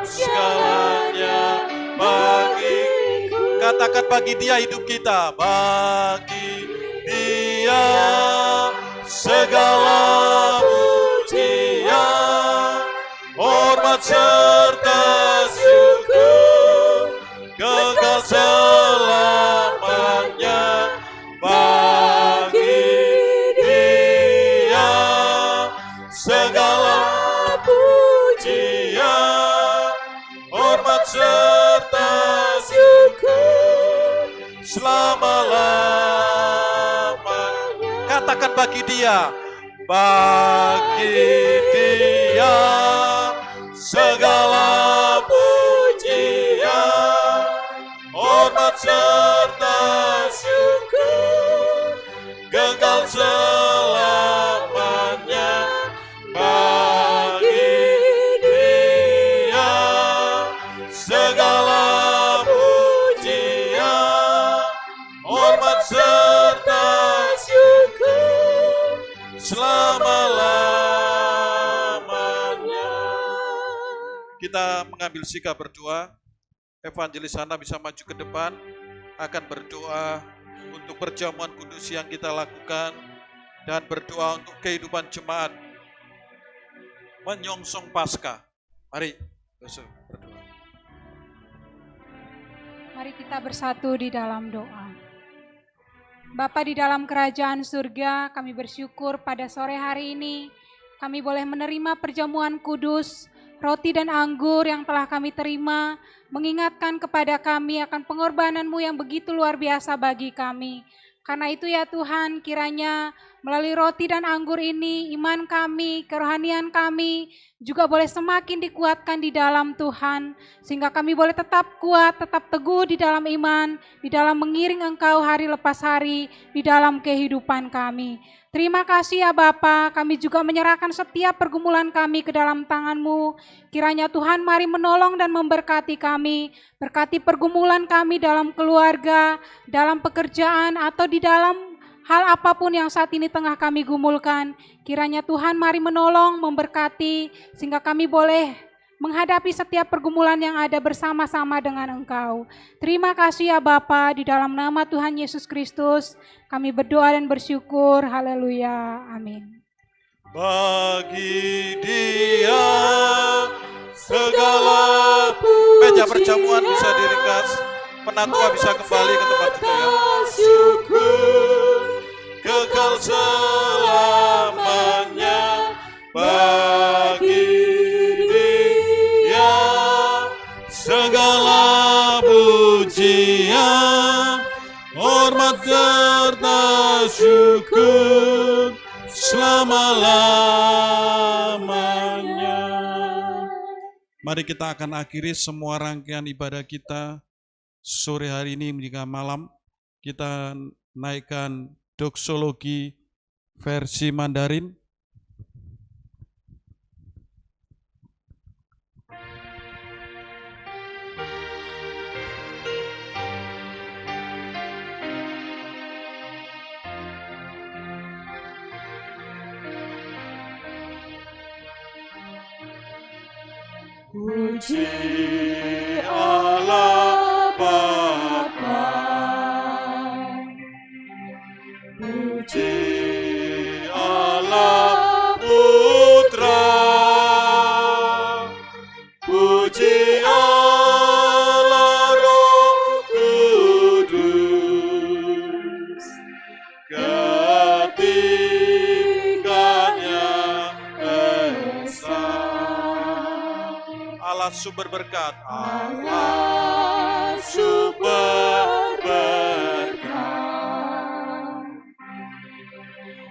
segalanya bagiku. Katakan bagi dia hidup kita. Bagi dia segala pujian, hormat serta syukur, kekal selamanya. Bagi dia segala pujian, hormat serta syukur, selama-lamanya. Katakan bagi dia. Bagi dia segala pujian, serta syukur, kekal selamanya bagi Dia. Segala pujian, hormat serta syukur selama-lamanya. Kita mengambil sikap berdoa. Evangelis Hana bisa maju ke depan, akan berdoa untuk perjamuan kudus yang kita lakukan dan berdoa untuk kehidupan jemaat menyongsong Paskah. Mari, berdoa. Mari kita bersatu di dalam doa. Bapa di dalam kerajaan surga, kami bersyukur pada sore hari ini kami boleh menerima perjamuan kudus, roti dan anggur yang telah kami terima, mengingatkan kepada kami akan pengorbanan-Mu yang begitu luar biasa bagi kami. Karena itu ya Tuhan, kiranya melalui roti dan anggur ini, iman kami, kerohanian kami juga boleh semakin dikuatkan di dalam Tuhan. Sehingga kami boleh tetap kuat, tetap teguh di dalam iman, di dalam mengiring Engkau hari lepas hari, di dalam kehidupan kami. Terima kasih ya Bapa, kami juga menyerahkan setiap pergumulan kami ke dalam tangan-Mu. Kiranya Tuhan mari menolong dan memberkati kami, berkati pergumulan kami dalam keluarga, dalam pekerjaan, atau di dalam hal apapun yang saat ini tengah kami gumulkan. Kiranya Tuhan mari menolong, memberkati, sehingga kami boleh menghadapi setiap pergumulan yang ada bersama-sama dengan Engkau. Terima kasih ya Bapa, di dalam nama Tuhan Yesus Kristus kami berdoa dan bersyukur. Haleluya. Amin. Bagi Dia segala meja perjamuan bisa diringkas, penatua bisa kembali ke tempat duduknya. Syukur kekal selamanya bagi Dia. Segala pujian, hormat serta syukur selama-lamanya. Mari kita akan akhiri semua rangkaian ibadah kita sore hari ini hingga malam. Kita naikkan doksologi versi Mandarin. Puji Allah Bapa, puji Allah Putra, puji Allah Roh Kudus, ketiganya esa. Allah sumber berkat, Allah sumber berkat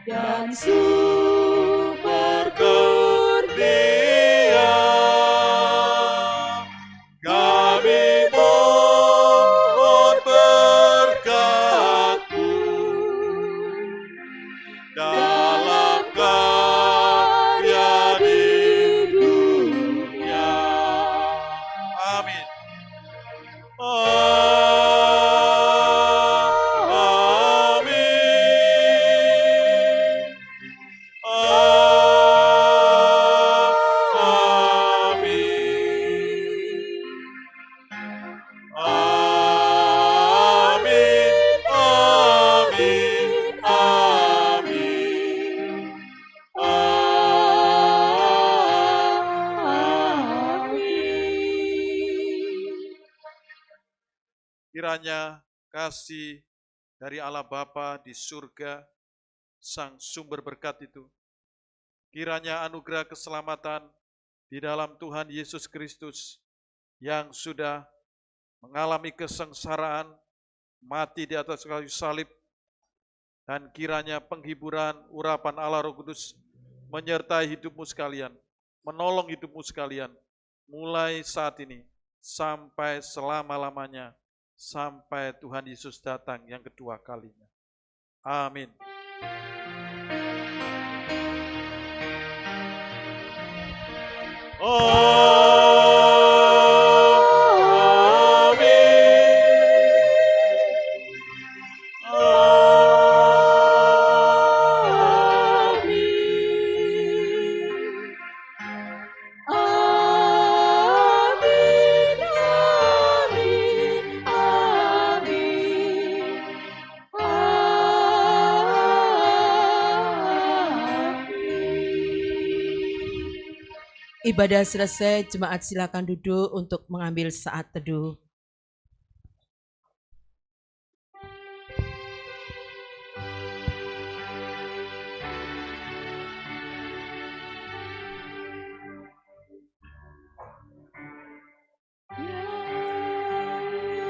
dan sumber kurnia. Kami mohon berkat-Mu dalam karya di dunia. Amin. Kiranya kasih dari Allah Bapa di surga, Sang sumber berkat itu, kiranya anugerah keselamatan di dalam Tuhan Yesus Kristus yang sudah mengalami kesengsaraan, mati di atas kayu salib, dan kiranya penghiburan urapan Allah Roh Kudus menyertai hidupmu sekalian, menolong hidupmu sekalian, mulai saat ini sampai selama-lamanya. sampai Tuhan Yesus datang yang kedua kalinya. Amin. Ibadah selesai, jemaat silakan duduk untuk mengambil saat teduh.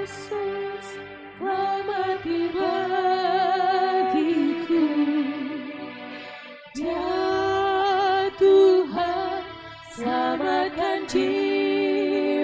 Yesus telah mati bagiku. Ya Tuhan, selamatkan jiwaku.